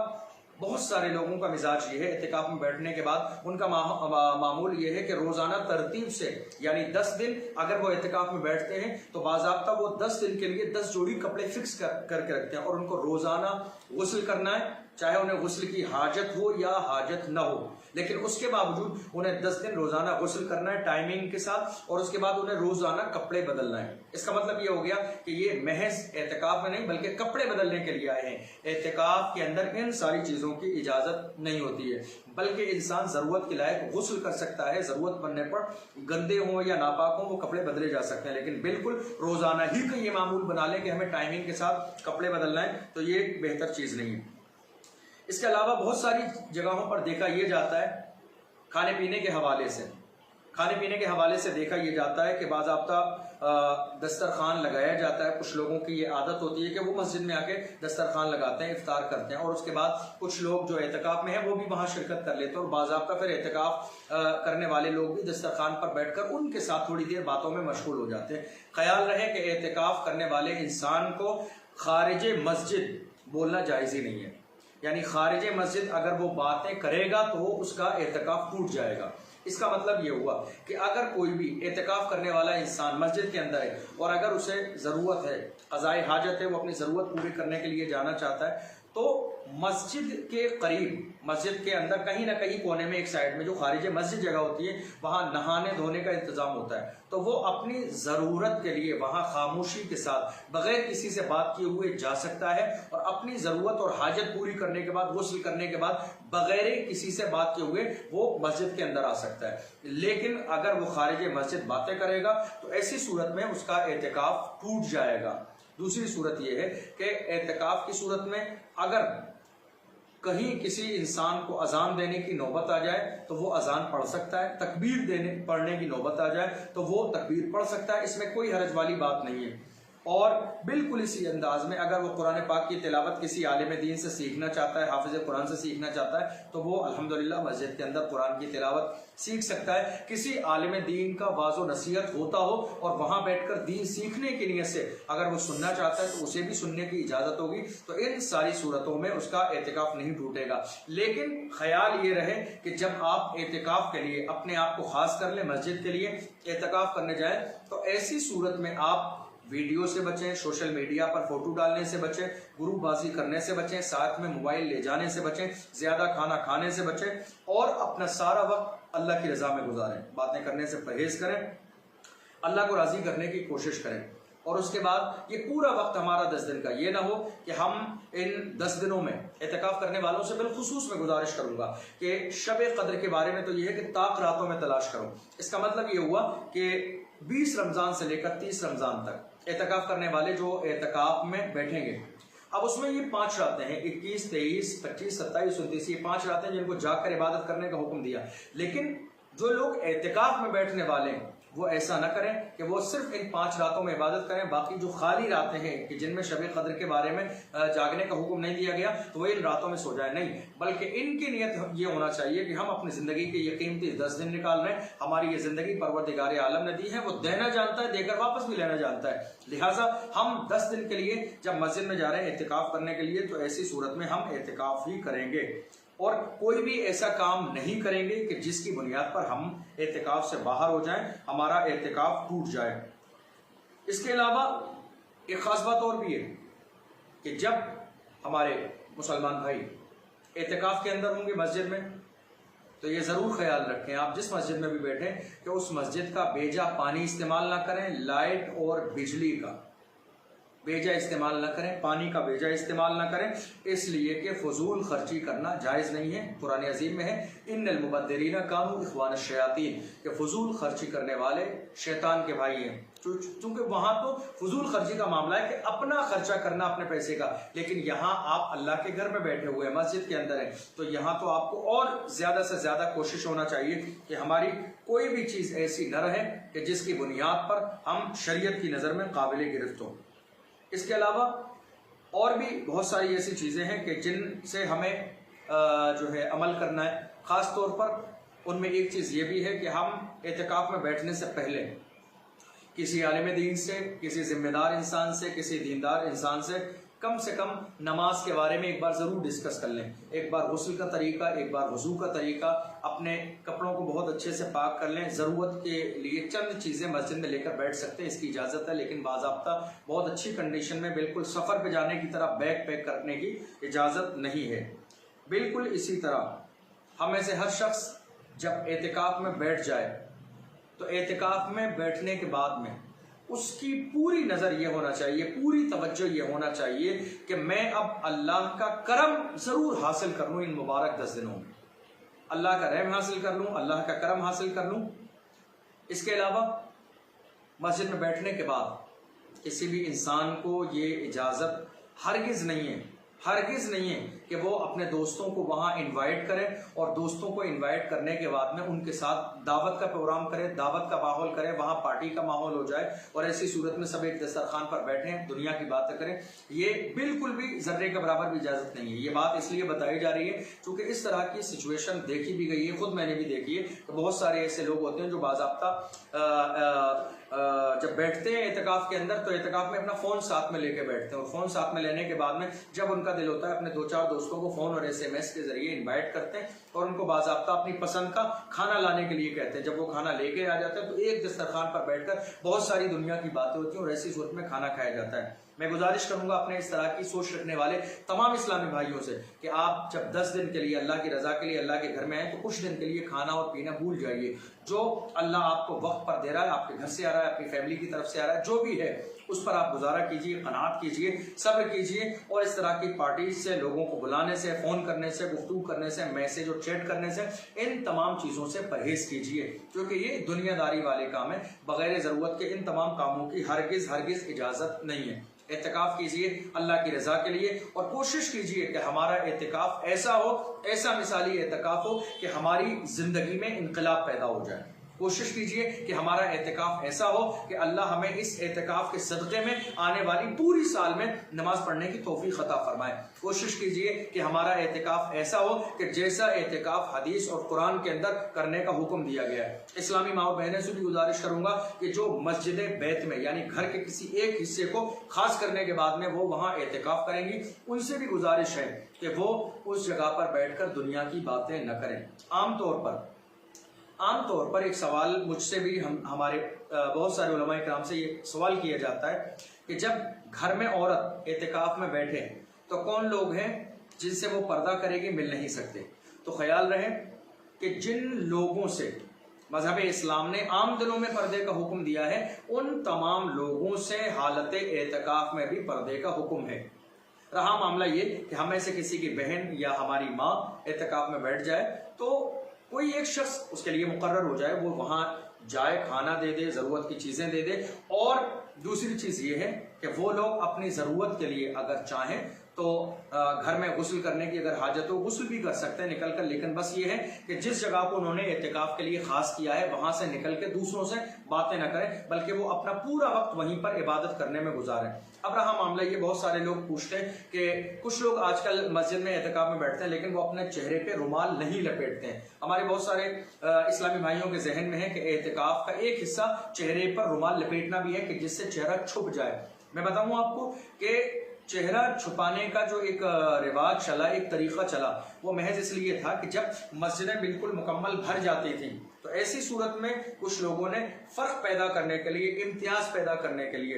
بہت سارے لوگوں کا مزاج یہ ہے اعتکاف میں بیٹھنے کے بعد ان کا معمول یہ ہے کہ روزانہ ترتیب سے، یعنی 10 دن اگر وہ اعتکاف میں بیٹھتے ہیں تو باضابطہ وہ 10 دن کے لیے 10 جوڑی کپڑے فکس کر کے رکھتے ہیں، اور ان کو روزانہ غسل کرنا ہے، چاہے انہیں غسل کی حاجت ہو یا حاجت نہ ہو، لیکن اس کے باوجود انہیں 10 دن روزانہ غسل کرنا ہے ٹائمنگ کے ساتھ، اور اس کے بعد انہیں روزانہ کپڑے بدلنا ہے۔ اس کا مطلب یہ ہو گیا کہ یہ محض اعتکاف میں نہیں بلکہ کپڑے بدلنے کے لیے آئے ہیں۔ اعتکاف کے اندر ان ساری چیزوں کی اجازت نہیں ہوتی ہے، بلکہ انسان ضرورت کے لائق غسل کر سکتا ہے، ضرورت پڑنے پر گندے ہوں یا ناپاک ہوں وہ کپڑے بدلے جا سکتے ہیں، لیکن بالکل روزانہ ہی کا یہ معمول بنا لیں کہ ہمیں ٹائمنگ کے ساتھ کپڑے بدلنا ہے تو یہ ایک بہتر چیز نہیں ہے۔ اس کے علاوہ بہت ساری جگہوں پر دیکھا یہ جاتا ہے کھانے پینے کے حوالے سے دیکھا یہ جاتا ہے کہ باضابطہ دسترخوان لگایا جاتا ہے۔ کچھ لوگوں کی یہ عادت ہوتی ہے کہ وہ مسجد میں آ کے دسترخوان لگاتے ہیں، افطار کرتے ہیں، اور اس کے بعد کچھ لوگ جو اعتکاف میں ہیں وہ بھی وہاں شرکت کر لیتے ہیں، اور باضابطہ پھر اعتکاف کرنے والے لوگ بھی دسترخوان پر بیٹھ کر ان کے ساتھ تھوڑی دیر باتوں میں مشغول ہو جاتے ہیں۔ خیال رہے کہ اعتکاف کرنے والے انسان کو خارج مسجد بولنا جائز ہی نہیں ہے، یعنی خارج مسجد اگر وہ باتیں کرے گا تو اس کا اعتکاف ٹوٹ جائے گا۔ اس کا مطلب یہ ہوا کہ اگر کوئی بھی اعتکاف کرنے والا انسان مسجد کے اندر ہے اور اگر اسے ضرورت ہے، قضائے حاجت ہے، وہ اپنی ضرورت پوری کرنے کے لیے جانا چاہتا ہے، تو مسجد کے قریب، مسجد کے اندر کہیں نہ کہیں کونے میں ایک سائڈ میں جو خارج مسجد جگہ ہوتی ہے وہاں نہانے دھونے کا انتظام ہوتا ہے، تو وہ اپنی ضرورت کے لیے وہاں خاموشی کے ساتھ بغیر کسی سے بات کیے ہوئے جا سکتا ہے، اور اپنی ضرورت اور حاجت پوری کرنے کے بعد، غسل کرنے کے بعد بغیر کسی سے بات کیے ہوئے وہ مسجد کے اندر آ سکتا ہے۔ لیکن اگر وہ خارج مسجد باتیں کرے گا تو ایسی صورت میں اس کا اعتکاف ٹوٹ جائے گا۔ دوسری صورت یہ ہے کہ اعتکاف کی صورت میں اگر کہیں کسی انسان کو اذان دینے کی نوبت آ جائے تو وہ اذان پڑھ سکتا ہے، تکبیر پڑھنے کی نوبت آ جائے تو وہ تکبیر پڑھ سکتا ہے، اس میں کوئی حرج والی بات نہیں ہے۔ اور بالکل اسی انداز میں اگر وہ قرآن پاک کی تلاوت کسی عالم دین سے سیکھنا چاہتا ہے، حافظ قرآن سے سیکھنا چاہتا ہے، تو وہ الحمدللہ مسجد کے اندر قرآن کی تلاوت سیکھ سکتا ہے۔ کسی عالم دین کا واعظ و نصیحت ہوتا ہو اور وہاں بیٹھ کر دین سیکھنے کی نیت سے اگر وہ سننا چاہتا ہے تو اسے بھی سننے کی اجازت ہوگی، تو ان ساری صورتوں میں اس کا اعتکاف نہیں ٹوٹے گا۔ لیکن خیال یہ رہے کہ جب آپ اعتکاف کے لیے اپنے آپ کو خاص کر لیں، مسجد کے لیے اعتکاف کرنے جائیں، تو ایسی صورت میں آپ ویڈیو سے بچیں، سوشل میڈیا پر فوٹو ڈالنے سے بچیں، گروپ بازی کرنے سے بچیں، ساتھ میں موبائل لے جانے سے بچیں، زیادہ کھانا کھانے سے بچیں، اور اپنا سارا وقت اللہ کی رضا میں گزاریں۔ باتیں کرنے سے پرہیز کریں، اللہ کو راضی کرنے کی کوشش کریں، اور اس کے بعد یہ پورا وقت ہمارا 10 دن کا یہ نہ ہو کہ ہم ان 10 دنوں میں اعتکاف کرنے والوں سے بالخصوص میں گزارش کروں گا کہ شب قدر کے بارے میں تو یہ ہے کہ طاق راتوں میں تلاش کرو۔ اس کا مطلب یہ ہوا کہ 20 رمضان سے لے کر 30 رمضان تک اعتکاف کرنے والے جو اعتکاف میں بیٹھیں گے، اب اس میں یہ 5 راتیں ہیں، 21، 23، 25، 27، 29، یہ 5 راتیں جن کو جاگ کر عبادت کرنے کا حکم دیا۔ لیکن جو لوگ اعتکاف میں بیٹھنے والے ہیں وہ ایسا نہ کریں کہ وہ صرف ان 5 راتوں میں عبادت کریں، باقی جو خالی راتیں ہیں کہ جن میں شب قدر کے بارے میں جاگنے کا حکم نہیں دیا گیا تو وہ ان راتوں میں سو جائیں، نہیں، بلکہ ان کی نیت یہ ہونا چاہیے کہ ہم اپنی زندگی کے یہ قیمتی 10 دن نکال رہے ہیں، ہماری یہ زندگی پروردگار عالم نے دی ہے، وہ دینا جانتا ہے، دے کر واپس بھی لینا جانتا ہے، لہٰذا ہم 10 دن کے لیے جب مسجد میں جا رہے ہیں اعتکاف کرنے کے لیے تو ایسی صورت میں ہم اعتکاف ہی کریں گے، اور کوئی بھی ایسا کام نہیں کریں گے کہ جس کی بنیاد پر ہم اعتکاف سے باہر ہو جائیں، ہمارا اعتکاف ٹوٹ جائے۔ اس کے علاوہ ایک خاص بات اور بھی ہے کہ جب ہمارے مسلمان بھائی اعتکاف کے اندر ہوں گے مسجد میں تو یہ ضرور خیال رکھیں، آپ جس مسجد میں بھی بیٹھیں کہ اس مسجد کا بیجا پانی استعمال نہ کریں، لائٹ اور بجلی کا بیجا استعمال نہ کریں، پانی کا بیجا استعمال نہ کریں، اس لیے کہ فضول خرچی کرنا جائز نہیں ہے۔ قرآن عظیم میں ہے ان المبذرین کانوا اخوان الشیاطین، کہ فضول خرچی کرنے والے شیطان کے بھائی ہیں، چونکہ وہاں تو فضول خرچی کا معاملہ ہے کہ اپنا خرچہ کرنا اپنے پیسے کا، لیکن یہاں آپ اللہ کے گھر میں بیٹھے ہوئے مسجد کے اندر ہیں تو یہاں تو آپ کو اور زیادہ سے زیادہ کوشش ہونا چاہیے کہ ہماری کوئی بھی چیز ایسی نہ رہے کہ جس کی بنیاد پر ہم شریعت کی نظر میں قابل گرفت ہوں۔ اس کے علاوہ اور بھی بہت ساری ایسی چیزیں ہیں کہ جن سے ہمیں جو ہے عمل کرنا ہے، خاص طور پر ان میں ایک چیز یہ بھی ہے کہ ہم اعتکاف میں بیٹھنے سے پہلے کسی عالم دین سے، کسی ذمہ دار انسان سے، کسی دیندار انسان سے کم سے کم نماز کے بارے میں ایک بار ضرور ڈسکس کر لیں. ایک بار غسل کا طریقہ، ایک بار وضو کا طریقہ، اپنے کپڑوں کو بہت اچھے سے پاک کر لیں. ضرورت کے لیے چند چیزیں مسجد میں لے کر بیٹھ سکتے ہیں، اس کی اجازت ہے، لیکن باضابطہ بہت اچھی کنڈیشن میں بالکل سفر پہ جانے کی طرح بیگ پیک کرنے کی اجازت نہیں ہے. بالکل اسی طرح ہم میں سے ہر شخص جب اعتکاف میں بیٹھ جائے تو اعتکاف میں بیٹھنے کے بعد میں اس کی پوری نظر یہ ہونا چاہیے، پوری توجہ یہ ہونا چاہیے کہ میں اب اللہ کا کرم ضرور حاصل کر لوں ان مبارک 10 دنوں میں، اللہ کا رحم حاصل کر لوں، اللہ کا کرم حاصل کر لوں. اس کے علاوہ مسجد میں بیٹھنے کے بعد کسی بھی انسان کو یہ اجازت ہرگز نہیں ہے کہ وہ اپنے دوستوں کو وہاں انوائٹ کرے اور دوستوں کو انوائٹ کرنے کے بعد میں ان کے ساتھ دعوت کا پروگرام کرے، دعوت کا ماحول کرے، وہاں پارٹی کا ماحول ہو جائے اور ایسی صورت میں سب ایک دسترخوان پر بیٹھیں، دنیا کی باتیں کریں. یہ بالکل بھی ذرے کے برابر بھی اجازت نہیں ہے. یہ بات اس لیے بتائی جا رہی ہے کیونکہ اس طرح کی سچویشن دیکھی بھی گئی ہے، خود میں نے بھی دیکھی ہے کہ بہت سارے ایسے لوگ ہوتے ہیں جو باضابطہ جب بیٹھتے ہیں اعتکاف کے اندر تو اعتکاف میں اپنا فون ساتھ میں لے کے بیٹھتے ہیں اور فون ساتھ میں لینے کے بعد میں جب ان کا دل ہوتا ہے اپنے 2-4 دوستوں کو فون اور SMS کے ذریعے انوائٹ کرتے ہیں اور ان کو باضابطہ اپنی پسند کا کھانا لانے کے لیے کہتے ہیں. جب وہ کھانا لے کے آ جاتے ہیں تو ایک دسترخوان پر بیٹھ کر بہت ساری دنیا کی باتیں ہوتی ہیں اور ایسی صورت میں کھانا کھایا جاتا ہے. میں گزارش کروں گا اپنے اس طرح کی سوچ رکھنے والے تمام اسلامی بھائیوں سے کہ آپ جب 10 دن کے لیے اللہ کی رضا کے لیے اللہ کے گھر میں آئیں تو کچھ دن کے لیے کھانا اور پینا بھول جائیے. جو اللہ آپ کو وقت پر دے رہا ہے، آپ کے گھر سے آ رہا ہے، اپنی فیملی کی طرف سے آ رہا ہے، جو بھی ہے اس پر آپ گزارا کیجیے، قناعت کیجیے، صبر کیجیے اور اس طرح کی پارٹیز سے، لوگوں کو بلانے سے، فون کرنے سے، گفتگو کرنے سے، میسج اور چیٹ کرنے سے، ان تمام چیزوں سے پرہیز کیجیے کیونکہ یہ دنیا داری والے کام ہیں. بغیر ضرورت کے ان تمام کاموں کی ہرگز اجازت نہیں ہے. اعتکاف کیجیے اللہ کی رضا کے لیے اور کوشش کیجیے کہ ہمارا اعتکاف ایسا ہو، ایسا مثالی اعتکاف ہو کہ ہماری زندگی میں انقلاب پیدا ہو جائے. کوشش کیجیے کہ ہمارا اعتکاف ایسا ہو کہ اللہ ہمیں اس اعتکاف کے صدقے میں آنے والی پوری سال میں نماز پڑھنے کی توفیق عطا فرمائے. کوشش کیجیے کہ ہمارا اعتکاف ایسا ہو کہ جیسا اعتکاف حدیث اور قرآن کے اندر کرنے کا حکم دیا گیا ہے. اسلامی ماں بہنوں سے بھی گزارش کروں گا کہ جو مسجد بیت میں یعنی گھر کے کسی ایک حصے کو خاص کرنے کے بعد میں وہ وہاں اعتکاف کریں گی، ان سے بھی گزارش ہے کہ وہ اس جگہ پر بیٹھ کر دنیا کی باتیں نہ کریں. عام طور پر ایک سوال مجھ سے بھی ہمارے بہت سارے علماء کرام سے یہ سوال کیا جاتا ہے کہ جب گھر میں عورت اعتکاف میں بیٹھے تو کون لوگ ہیں جن سے وہ پردہ کرے گی، مل نہیں سکتے. تو خیال رہے کہ جن لوگوں سے مذہب اسلام نے عام دنوں میں پردے کا حکم دیا ہے ان تمام لوگوں سے حالت اعتکاف میں بھی پردے کا حکم ہے. رہا معاملہ یہ کہ ہم میں سے کسی کی بہن یا ہماری ماں اعتکاف میں بیٹھ جائے تو کوئی ایک شخص اس کے لیے مقرر ہو جائے، وہ وہاں جائے، کھانا دے دے، ضرورت کی چیزیں دے دے. اور دوسری چیز یہ ہے کہ وہ لوگ اپنی ضرورت کے لیے اگر چاہیں تو گھر میں غسل کرنے کی اگر حاجت ہو غسل بھی کر سکتے ہیں نکل کر، لیکن بس یہ ہے کہ جس جگہ کو انہوں نے اعتکاف کے لیے خاص کیا ہے وہاں سے نکل کے دوسروں سے باتیں نہ کریں بلکہ وہ اپنا پورا وقت وہیں پر عبادت کرنے میں گزاریں. اب رہا معاملہ یہ، بہت سارے لوگ پوچھتے ہیں کہ کچھ لوگ آج کل مسجد میں اعتکاف میں بیٹھتے ہیں لیکن وہ اپنے چہرے پہ رومال نہیں لپیٹتے ہیں. ہمارے بہت سارے اسلامی بھائیوں کے ذہن میں ہے کہ اعتکاف کا ایک حصہ چہرے پر رومال لپیٹنا بھی ہے کہ جس سے چہرہ چھپ جائے. میں بتاؤں آپ کو کہ چہرہ چھپانے کا جو ایک رواج چلا، ایک طریقہ چلا، وہ محض اس لیے تھا کہ جب مسجدیں بالکل مکمل بھر جاتی تھیں تو ایسی صورت میں کچھ لوگوں نے فرق پیدا کرنے کے لیے، امتیاز پیدا کرنے کے لیے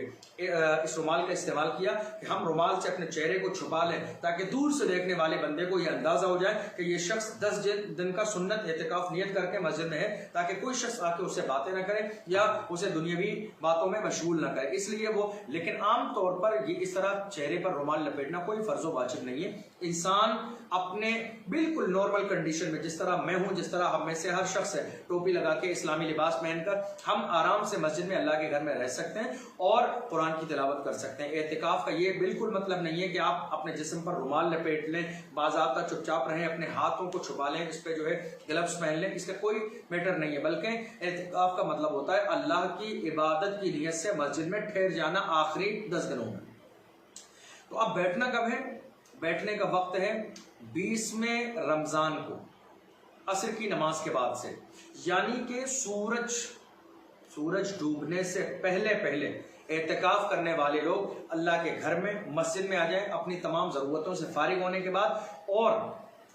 اس رومال کا استعمال کیا کہ ہم رومال سے اپنے چہرے کو چھپا لیں تاکہ دور سے دیکھنے والے بندے کو یہ اندازہ ہو جائے کہ یہ شخص 10 دن کا سنت اعتکاف نیت کر کے مسجد میں ہے، تاکہ کوئی شخص آ کے اس سے باتیں نہ کرے یا اسے دنیاوی باتوں میں مشغول نہ کرے. اس لیے وہ، لیکن عام طور پر یہ اس طرح چہرے پر رومال لپیٹنا کوئی فرض و واجب نہیں ہے. انسان اپنے بالکل نارمل کنڈیشن میں، جس طرح میں ہوں، جس طرح ہم میں سے ہر شخص ہے، ٹوپی لگا کے اسلامی لباس پہن کر ہم آرام سے مسجد میں اللہ کے گھر میں رہ سکتے ہیں اور قرآن کی تلاوت کر سکتے ہیں. اعتکاف کا یہ بالکل مطلب نہیں ہے کہ آپ اپنے جسم پر رومال لپیٹ لیں، باضابطہ چپ چاپ رہیں، اپنے ہاتھوں کو چھپا لیں، اس پہ جو ہے گلوز پہن لیں، اس کا کوئی میٹر نہیں ہے. بلکہ اعتکاف کا مطلب ہوتا ہے اللہ کی عبادت کی نیت سے مسجد میں ٹھہر جانا آخری 10 دنوں میں. تو اب بیٹھنا کب ہے؟ بیٹھنے کا وقت ہے 20 رمضان کو عصر کی نماز کے بعد سے، یعنی کہ سورج سورج ڈوبنے سے پہلے پہلے اعتکاف کرنے والے لوگ اللہ کے گھر میں مسجد میں آ جائیں اپنی تمام ضرورتوں سے فارغ ہونے کے بعد، اور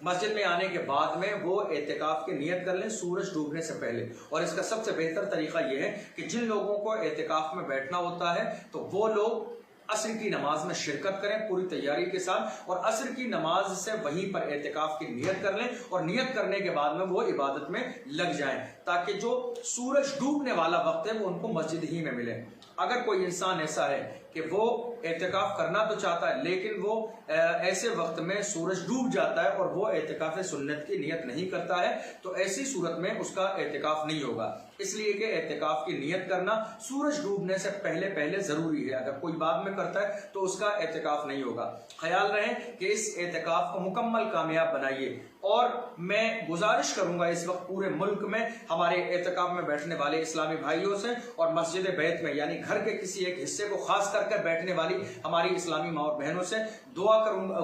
مسجد میں آنے کے بعد میں وہ اعتکاف کی نیت کر لیں سورج ڈوبنے سے پہلے۔ اور اس کا سب سے بہتر طریقہ یہ ہے کہ جن لوگوں کو اعتکاف میں بیٹھنا ہوتا ہے تو وہ لوگ عصر کی نماز میں شرکت کریں پوری تیاری کے ساتھ، اور عصر کی نماز سے وہیں پر اعتکاف کی نیت کر لیں، اور نیت کرنے کے بعد میں وہ عبادت میں لگ جائیں تاکہ جو سورج ڈوبنے والا وقت ہے وہ ان کو مسجد ہی میں ملے۔ اگر کوئی انسان ایسا ہے کہ وہ اعتکاف کرنا تو چاہتا ہے لیکن وہ ایسے وقت میں سورج ڈوب جاتا ہے اور وہ اعتکاف سنت کی نیت نہیں کرتا ہے تو ایسی صورت میں اس کا اعتکاف نہیں ہوگا، اس لیے کہ اعتکاف کی نیت کرنا سورج ڈوبنے سے پہلے پہلے ضروری ہے۔ اگر کوئی بعد میں کرتا ہے تو اس کا اعتکاف نہیں ہوگا۔ خیال رہے کہ اس اعتکاف کو مکمل کامیاب بنائیے، اور میں گزارش کروں گا اس وقت پورے ملک میں ہمارے اعتکاف میں بیٹھنے والے اسلامی بھائیوں سے اور مسجد بیت میں یعنی گھر کے کسی ایک حصے کو خاص کر بیٹھنے والی ہماری اسلامی ماں اور بہنوں سے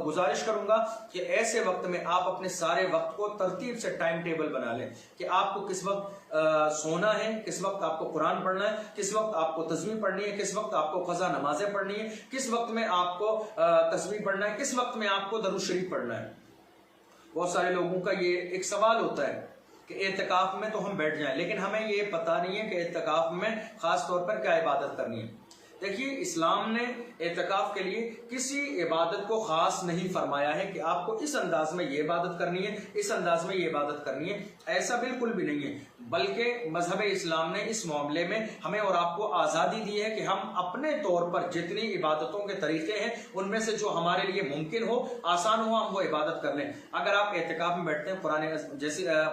گزارش کروں گا کہ ایسے وقت میں آپ اپنے سارے وقت کو ترتیب سے ٹائم ٹیبل بنا لیں کہ آپ کو کس وقت سونا ہے، کس وقت آپ کو قرآن پڑھنا ہے، کس وقت آپ کو تسبیح پڑھنی ہے، کس وقت آپ کو قضا نمازیں پڑھنی ہے، کس وقت میں آپ کو تسبیح پڑھنا ہے، کس وقت میں آپ کو درود شریف پڑھنا ہے۔ بہت سارے لوگوں کا یہ ایک سوال ہوتا ہے کہ اعتکاف میں تو ہم بیٹھ جائیں لیکن ہمیں یہ پتہ نہیں ہے کہ اعتکاف میں خاص طور پر کیا عبادت کرنی ہے۔ دیکھیے، اسلام نے اعتکاف کے لیے کسی عبادت کو خاص نہیں فرمایا ہے کہ آپ کو اس انداز میں یہ عبادت کرنی ہے، اس انداز میں یہ عبادت کرنی ہے، ایسا بالکل بھی نہیں ہے، بلکہ مذہب اسلام نے اس معاملے میں ہمیں اور آپ کو آزادی دی ہے کہ ہم اپنے طور پر جتنی عبادتوں کے طریقے ہیں ان میں سے جو ہمارے لیے ممکن ہو، آسان ہو، ہم وہ عبادت کر لیں۔ اگر آپ اعتکاف میں بیٹھتے ہیں،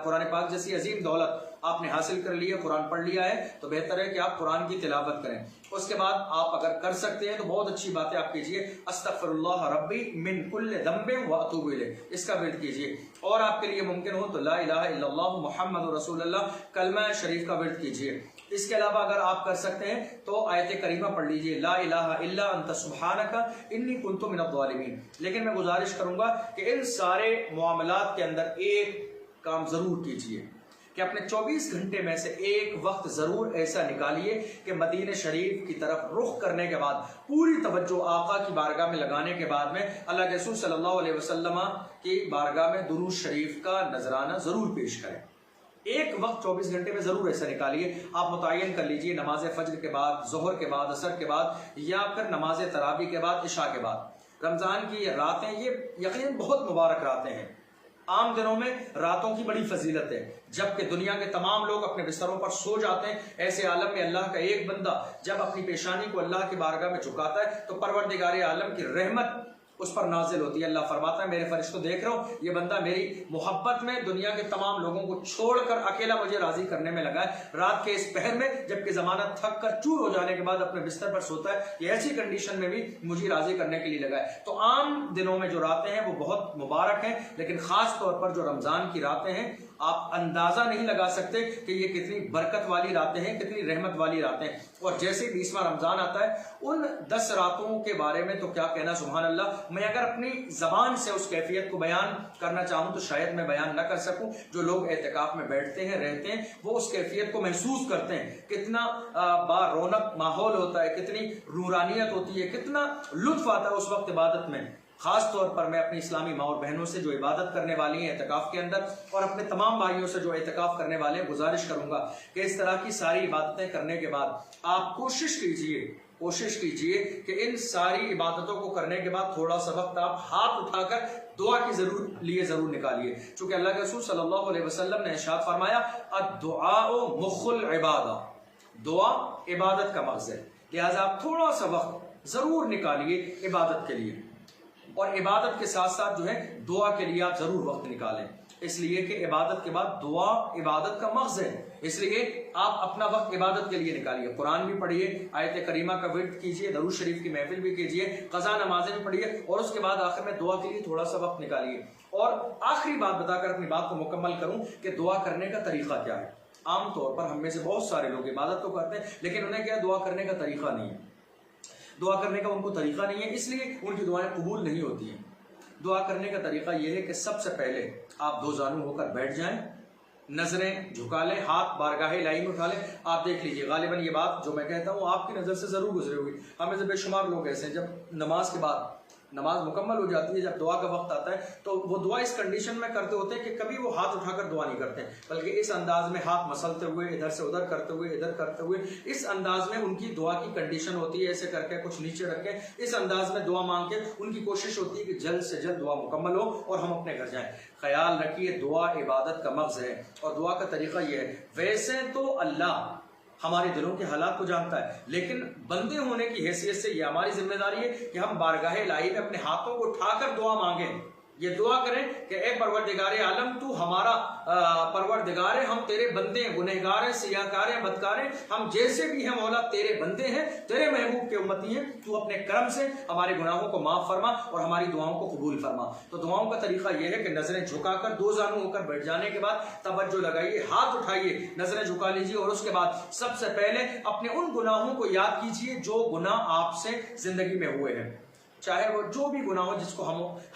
قرآن پاک جیسی عظیم دولت آپ نے حاصل کر لی ہے، قرآن پڑھ لیا ہے، تو بہتر ہے کہ آپ قرآن کی تلاوت کریں۔ اس کے بعد آپ اگر کر سکتے ہیں تو بہت اچھی بات ہے، آپ کیجئے استغفر اللہ ربی من کل ذنب واتوب الیہ، اس کا ورد کیجئے، اور آپ کے لیے ممکن ہو تو لا الہ الا اللہ محمد رسول اللہ کلمہ شریف کا ورد کیجئے۔ اس کے علاوہ اگر آپ کر سکتے ہیں تو آیت کریمہ پڑھ لیجئے، لا الہ الا انت سبحانک انی کنت من الظالمین۔ لیکن میں گزارش کروں گا کہ ان سارے معاملات کے اندر ایک کام ضرور کیجئے کہ اپنے 24 گھنٹے میں سے ایک وقت ضرور ایسا نکالیے کہ مدینہ شریف کی طرف رخ کرنے کے بعد پوری توجہ آقا کی بارگاہ میں لگانے کے بعد میں اللہ کے رسول صلی اللہ علیہ وسلم کی بارگاہ میں درود شریف کا نذرانہ ضرور پیش کریں۔ ایک وقت 24 گھنٹے میں ضرور ایسا نکالیے، آپ متعین کر لیجئے نماز فجر کے بعد، ظہر کے بعد، عصر کے بعد، یا پھر نماز تراویح کے بعد، عشاء کے بعد۔ رمضان کی یہ راتیں یہ یقیناً بہت مبارک راتیں ہیں۔ عام دنوں میں راتوں کی بڑی فضیلت ہے، جبکہ دنیا کے تمام لوگ اپنے بستروں پر سو جاتے ہیں، ایسے عالم میں اللہ کا ایک بندہ جب اپنی پیشانی کو اللہ کی بارگاہ میں جھکاتا ہے تو پروردگار عالم کی رحمت اس پر نازل ہوتی ہے۔ اللہ فرماتا ہے میرے فرشتوں دیکھ رہا ہوں، یہ بندہ میری محبت میں دنیا کے تمام لوگوں کو چھوڑ کر اکیلا مجھے راضی کرنے میں لگا ہے، رات کے اس پہر میں جبکہ زمانہ تھک کر چور ہو جانے کے بعد اپنے بستر پر سوتا ہے، یہ ایسی کنڈیشن میں بھی مجھے راضی کرنے کے لیے لگا ہے۔ تو عام دنوں میں جو راتیں ہیں وہ بہت مبارک ہیں، لیکن خاص طور پر جو رمضان کی راتیں ہیں آپ اندازہ نہیں لگا سکتے کہ یہ کتنی برکت والی راتیں ہیں، کتنی رحمت والی راتیں ہیں۔ اور جیسے 20واں رمضان آتا ہے ان 10 راتوں کے بارے میں تو کیا کہنا، سبحان اللہ، میں اگر اپنی زبان سے اس کیفیت کو بیان کرنا چاہوں تو شاید میں بیان نہ کر سکوں۔ جو لوگ اعتکاف میں بیٹھتے ہیں، رہتے ہیں، وہ اس کیفیت کو محسوس کرتے ہیں، کتنا با رونق ماحول ہوتا ہے، کتنی نورانیت ہوتی ہے، کتنا لطف آتا ہے اس وقت عبادت میں۔ خاص طور پر میں اپنی اسلامی ماں اور بہنوں سے جو عبادت کرنے والی ہیں اعتکاف کے اندر، اور اپنے تمام بھائیوں سے جو اعتکاف کرنے والے ہیں، گزارش کروں گا کہ اس طرح کی ساری عبادتیں کرنے کے بعد آپ کوشش کیجئے کہ ان ساری عبادتوں کو کرنے کے بعد تھوڑا سا وقت آپ ہاتھ اٹھا کر دعا کی ضرور نکالیے، چونکہ اللہ کے رسول صلی اللہ علیہ وسلم نے ارشاد فرمایا الدعاء مخ العبادہ، دعا عبادت کا مغز ہے، لہٰذا آپ تھوڑا سا وقت ضرور نکالیے عبادت کے لیے، اور عبادت کے ساتھ ساتھ جو ہے دعا کے لیے آپ ضرور وقت نکالیں، اس لیے کہ عبادت کے بعد دعا عبادت کا مغز ہے، اس لیے آپ اپنا وقت عبادت کے لیے نکالیے، قرآن بھی پڑھیے، آیت کریمہ کا ورد کیجیے، درود شریف کی محفل بھی کیجیے، قضا نمازیں بھی پڑھیے، اور اس کے بعد آخر میں دعا کے لیے تھوڑا سا وقت نکالیے۔ اور آخری بات بتا کر اپنی بات کو مکمل کروں کہ دعا کرنے کا طریقہ کیا ہے۔ عام طور پر ہم میں سے بہت سارے لوگ عبادت تو کرتے ہیں لیکن انہیں کیا دعا کرنے کا طریقہ نہیں ہے، دعا کرنے کا ان کو طریقہ نہیں ہے، اس لیے ان کی دعائیں قبول نہیں ہوتی ہیں۔ دعا کرنے کا طریقہ یہ ہے کہ سب سے پہلے آپ دو زانو ہو کر بیٹھ جائیں، نظریں جھکا لیں, ہاتھ بارگاہ الہی میں اٹھا لیں. آپ دیکھ لیجئے غالباً یہ بات جو میں کہتا ہوں آپ کی نظر سے ضرور گزری ہوگی. ہمیں سے بے شمار لوگ ایسے ہیں جب نماز کے بعد نماز مکمل ہو جاتی ہے, جب دعا کا وقت آتا ہے تو وہ دعا اس کنڈیشن میں کرتے ہوتے ہیں کہ کبھی وہ ہاتھ اٹھا کر دعا نہیں کرتے, بلکہ اس انداز میں ہاتھ مسلتے ہوئے ادھر سے ادھر کرتے ہوئے ادھر کرتے ہوئے, اس انداز میں ان کی دعا کی کنڈیشن ہوتی ہے. ایسے کر کے کچھ نیچے رکھ کے اس انداز میں دعا مانگ کے ان کی کوشش ہوتی ہے کہ جلد سے جلد دعا مکمل ہو اور ہم اپنے گھر جائیں. خیال رکھیے دعا عبادت کا مغز ہے اور دعا کا طریقہ یہ ہے. ویسے تو اللہ ہمارے دلوں کے حالات کو جانتا ہے, لیکن بندے ہونے کی حیثیت سے یہ ہماری ذمہ داری ہے کہ ہم بارگاہ الہی میں اپنے ہاتھوں کو اٹھا کر دعا مانگیں. یہ دعا کریں کہ اے پروردگار عالم تو ہمارا پروردگار ہے, ہم تیرے بندے ہیں, گنہگار ہیں, سیاہکار ہیں, بدکار ہیں, ہم جیسے بھی ہیں مولا تیرے بندے ہیں, تیرے محبوب کے امتی ہیں. تو اپنے کرم سے ہمارے گناہوں کو معاف فرما اور ہماری دعاؤں کو قبول فرما. تو دعاؤں کا طریقہ یہ ہے کہ نظریں جھکا کر دو زانو ہو کر بیٹھ جانے کے بعد توجہ لگائیے, ہاتھ اٹھائیے, نظریں جھکا لیجیے اور اس کے بعد سب سے پہلے اپنے ان گناہوں کو یاد کیجیے جو گناہ آپ سے زندگی میں ہوئے ہیں, چاہے وہ جو بھی گناہ ہو جس کو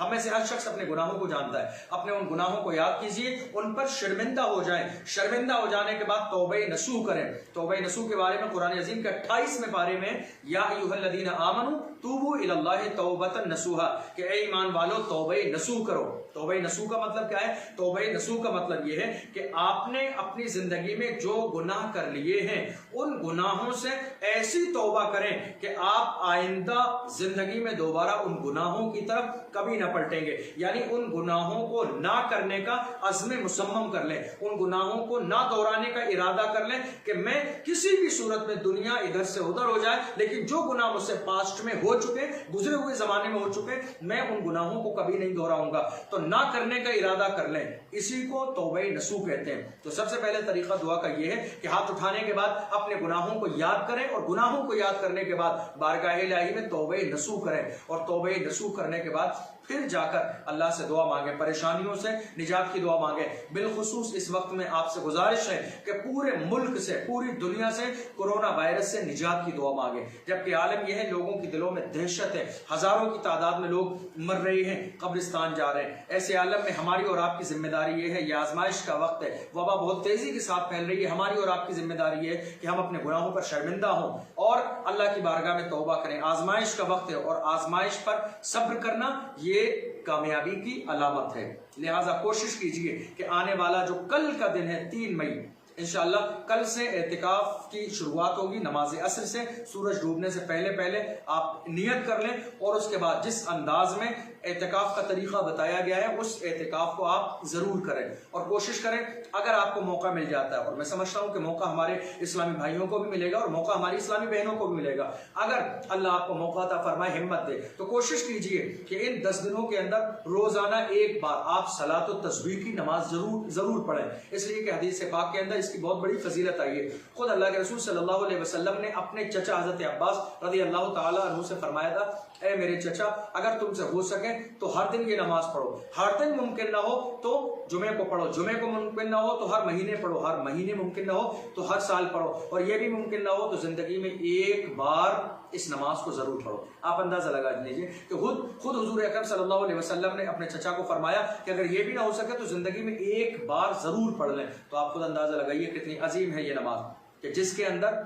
ہمیں سے ہر شخص اپنے گناہوں کو جانتا ہے. اپنے ان گناہوں کو یاد کیجئے, ان پر شرمندہ ہو جائیں. شرمندہ ہو جانے کے بعد توبہ نصوح کریں. توبہ نصوح کے بارے میں قرآن عظیم کے 28ویں پارے میں یا ایھا الذین آمنوا توبوا الی اللہ توبۃ نصوحا, کہ اے ایمان والو توبہ نصوح کرو. توبہ نصوح کا مطلب کیا ہے؟ توبہ نصوح کا مطلب یہ ہے کہ آپ نے اپنی زندگی میں جو گناہ کر لیے ہیں ان گناہوں سے ایسی توبہ کریں کہ آپ آئندہ زندگی میں دوبارہ ان گناہوں کی طرف کبھی نہ پلٹیں گے. یعنی ان گناہوں کو نہ کرنے کا عزم مصمم کر لیں, ان گناہوں کو نہ دہرانے کا ارادہ کر لیں کہ میں کسی بھی صورت میں دنیا ادھر سے ادھر ہو جائے لیکن جو گناہ مجھ سے پاسٹ میں ہو چکے, گزرے ہوئے زمانے میں ہو چکے, میں ان گناہوں کو کبھی نہیں دہراؤں گا. تو نہ کرنے کا ارادہ کر لیں, اسی کو توبہ نصوح کہتے ہیں. تو سب سے پہلے طریقہ دعا کا یہ ہے کہ ہاتھ اٹھانے کے بعد اپنے گناہوں کو یاد کریں اور گناہوں کو یاد کرنے کے بعد بارگاہ الہی میں توبہ نصوح کریں, اور توبہ نصوح کرنے کے بعد پھر جا کر اللہ سے دعا مانگیں, پریشانیوں سے نجات کی دعا مانگیں. بالخصوص اس وقت میں آپ سے گزارش ہے کہ پورے ملک سے, پوری دنیا سے کورونا وائرس سے نجات کی دعا مانگیں. جبکہ عالم یہ ہے لوگوں کی دلوں میں دہشت ہے, ہزاروں کی تعداد میں لوگ مر رہے ہیں, قبرستان جا رہے ہیں. ایسے عالم میں ہماری اور آپ کی ذمہ داری یہ ہے, یہ آزمائش کا وقت ہے, وبا بہت تیزی کے ساتھ پھیل رہی ہے. ہماری اور آپ کی ذمہ داری یہ ہے کہ ہم اپنے گناہوں پر شرمندہ ہوں اور اللہ کی بارگاہ میں توبہ کریں. آزمائش کا وقت ہے اور آزمائش پر صبر کرنا یہ کامیابی کی علامت ہے. لہٰذا کوشش کیجئے کہ آنے والا جو کل کا دن ہے 3 مئی, انشاءاللہ کل سے اعتکاف کی شروعات ہوگی. نماز عصر سے سورج ڈوبنے سے پہلے آپ نیت کر لیں اور اس کے بعد جس انداز میں اعتکاف کا طریقہ بتایا گیا ہے اس اعتکاف کو آپ ضرور کریں اور کوشش کریں. اگر آپ کو موقع مل جاتا ہے, اور میں سمجھتا ہوں کہ موقع ہمارے اسلامی بھائیوں کو بھی ملے گا اور موقع ہماری اسلامی بہنوں کو بھی ملے گا, اگر اللہ آپ کو موقع عطا فرمائے, ہمت دے, تو کوشش کیجئے کہ ان 10 دنوں کے اندر روزانہ ایک بار آپ صلاۃ التسبیح کی نماز ضرور پڑھیں. اس لیے کہ حدیث پاک کے اندر اس کی بہت بڑی فضیلت آئی ہے. خود اللہ کے رسول صلی اللہ علیہ وسلم نے اپنے چچا حضرت عباس رضی اللہ تعالی عنہ سے فرمایا تھا, اے میرے چچا اگر تم سے ہو سکے تو ہر دن یہ نماز پڑھو, ہر دن ممکن نہ ہو تو جمعے کو پڑھو, جمعے کو ممکن نہ ہو تو ہر مہینے پڑھو, ہر مہینے ممکن نہ ہو تو ہر سال پڑھو, اور یہ بھی ممکن نہ ہو تو زندگی میں ایک بار اس نماز کو ضرور پڑھو. آپ اندازہ لگا لیجیے کہ خود حضور اکرم صلی اللہ علیہ وسلم نے اپنے چچا کو فرمایا کہ اگر یہ بھی نہ ہو سکے تو زندگی میں ایک بار ضرور پڑھ لیں. تو آپ خود اندازہ لگائیے کتنی عظیم ہے یہ نماز, کہ جس کے اندر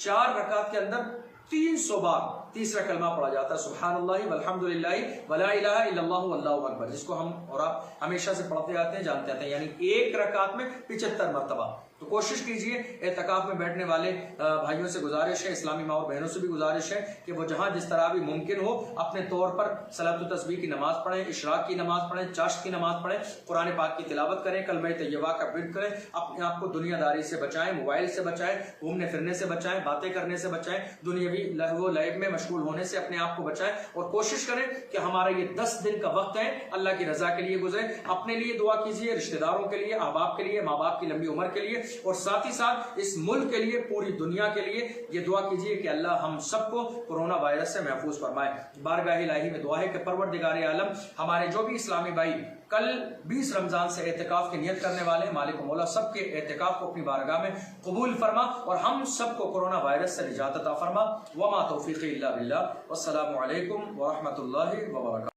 4 رکعت کے اندر 300 بار تیسرا کلمہ پڑھا جاتا ہے, سبحان اللہ والحمد للہ ولا الہ الا اللہ واللہ اکبر, جس کو ہم اور آپ ہمیشہ سے پڑھتے آتے ہیں, جانتے آتے ہیں. یعنی ایک رکعت میں 75 مرتبہ. تو کوشش کیجئے. اعتکاف میں بیٹھنے والے بھائیوں سے گزارش ہے, اسلامی ماں اور بہنوں سے بھی گزارش ہے کہ وہ جہاں جس طرح بھی ممکن ہو اپنے طور پر صلاۃ التسبیح کی نماز پڑھیں, اشراق کی نماز پڑھیں, چاشت کی نماز پڑھیں, قرآن پاک کی تلاوت کریں, کلمہ طیبہ کا ورد کریں, اپنے آپ کو دنیا داری سے بچائیں, موبائل سے بچائیں, گھومنے پھرنے سے بچائیں, باتیں کرنے سے بچائیں, دنیاوی لہو و لعب میں مشغول ہونے سے اپنے آپ کو بچائیں, اور کوشش کریں کہ ہمارا یہ 10 دن کا وقت ہے اللہ کی رضا کے لیے گزرے. اپنے لیے دعا کیجیے, رشتہ داروں کے لیے, احباب کے لیے, ماں باپ کی لمبی عمر کے لیے, اور ساتھ ہی ساتھ اس ملک کے لیے, پوری دنیا کے لیے یہ دعا کیجیے کہ اللہ ہم سب کو کورونا وائرس سے محفوظ فرمائے. بارگاہ الہی میں دعا ہے کہ پروردگار عالم ہمارے جو بھی اسلامی بھائی کل 20 رمضان سے اعتکاف کی نیت کرنے والے ہیں, مالک و مولا سب کے اعتکاف کو اپنی بارگاہ میں قبول فرما اور ہم سب کو کورونا وائرس سے نجات عطا فرما. وما توفیقی الا باللہ, والسلام علیکم ورحمۃ اللہ وبرکاتہ.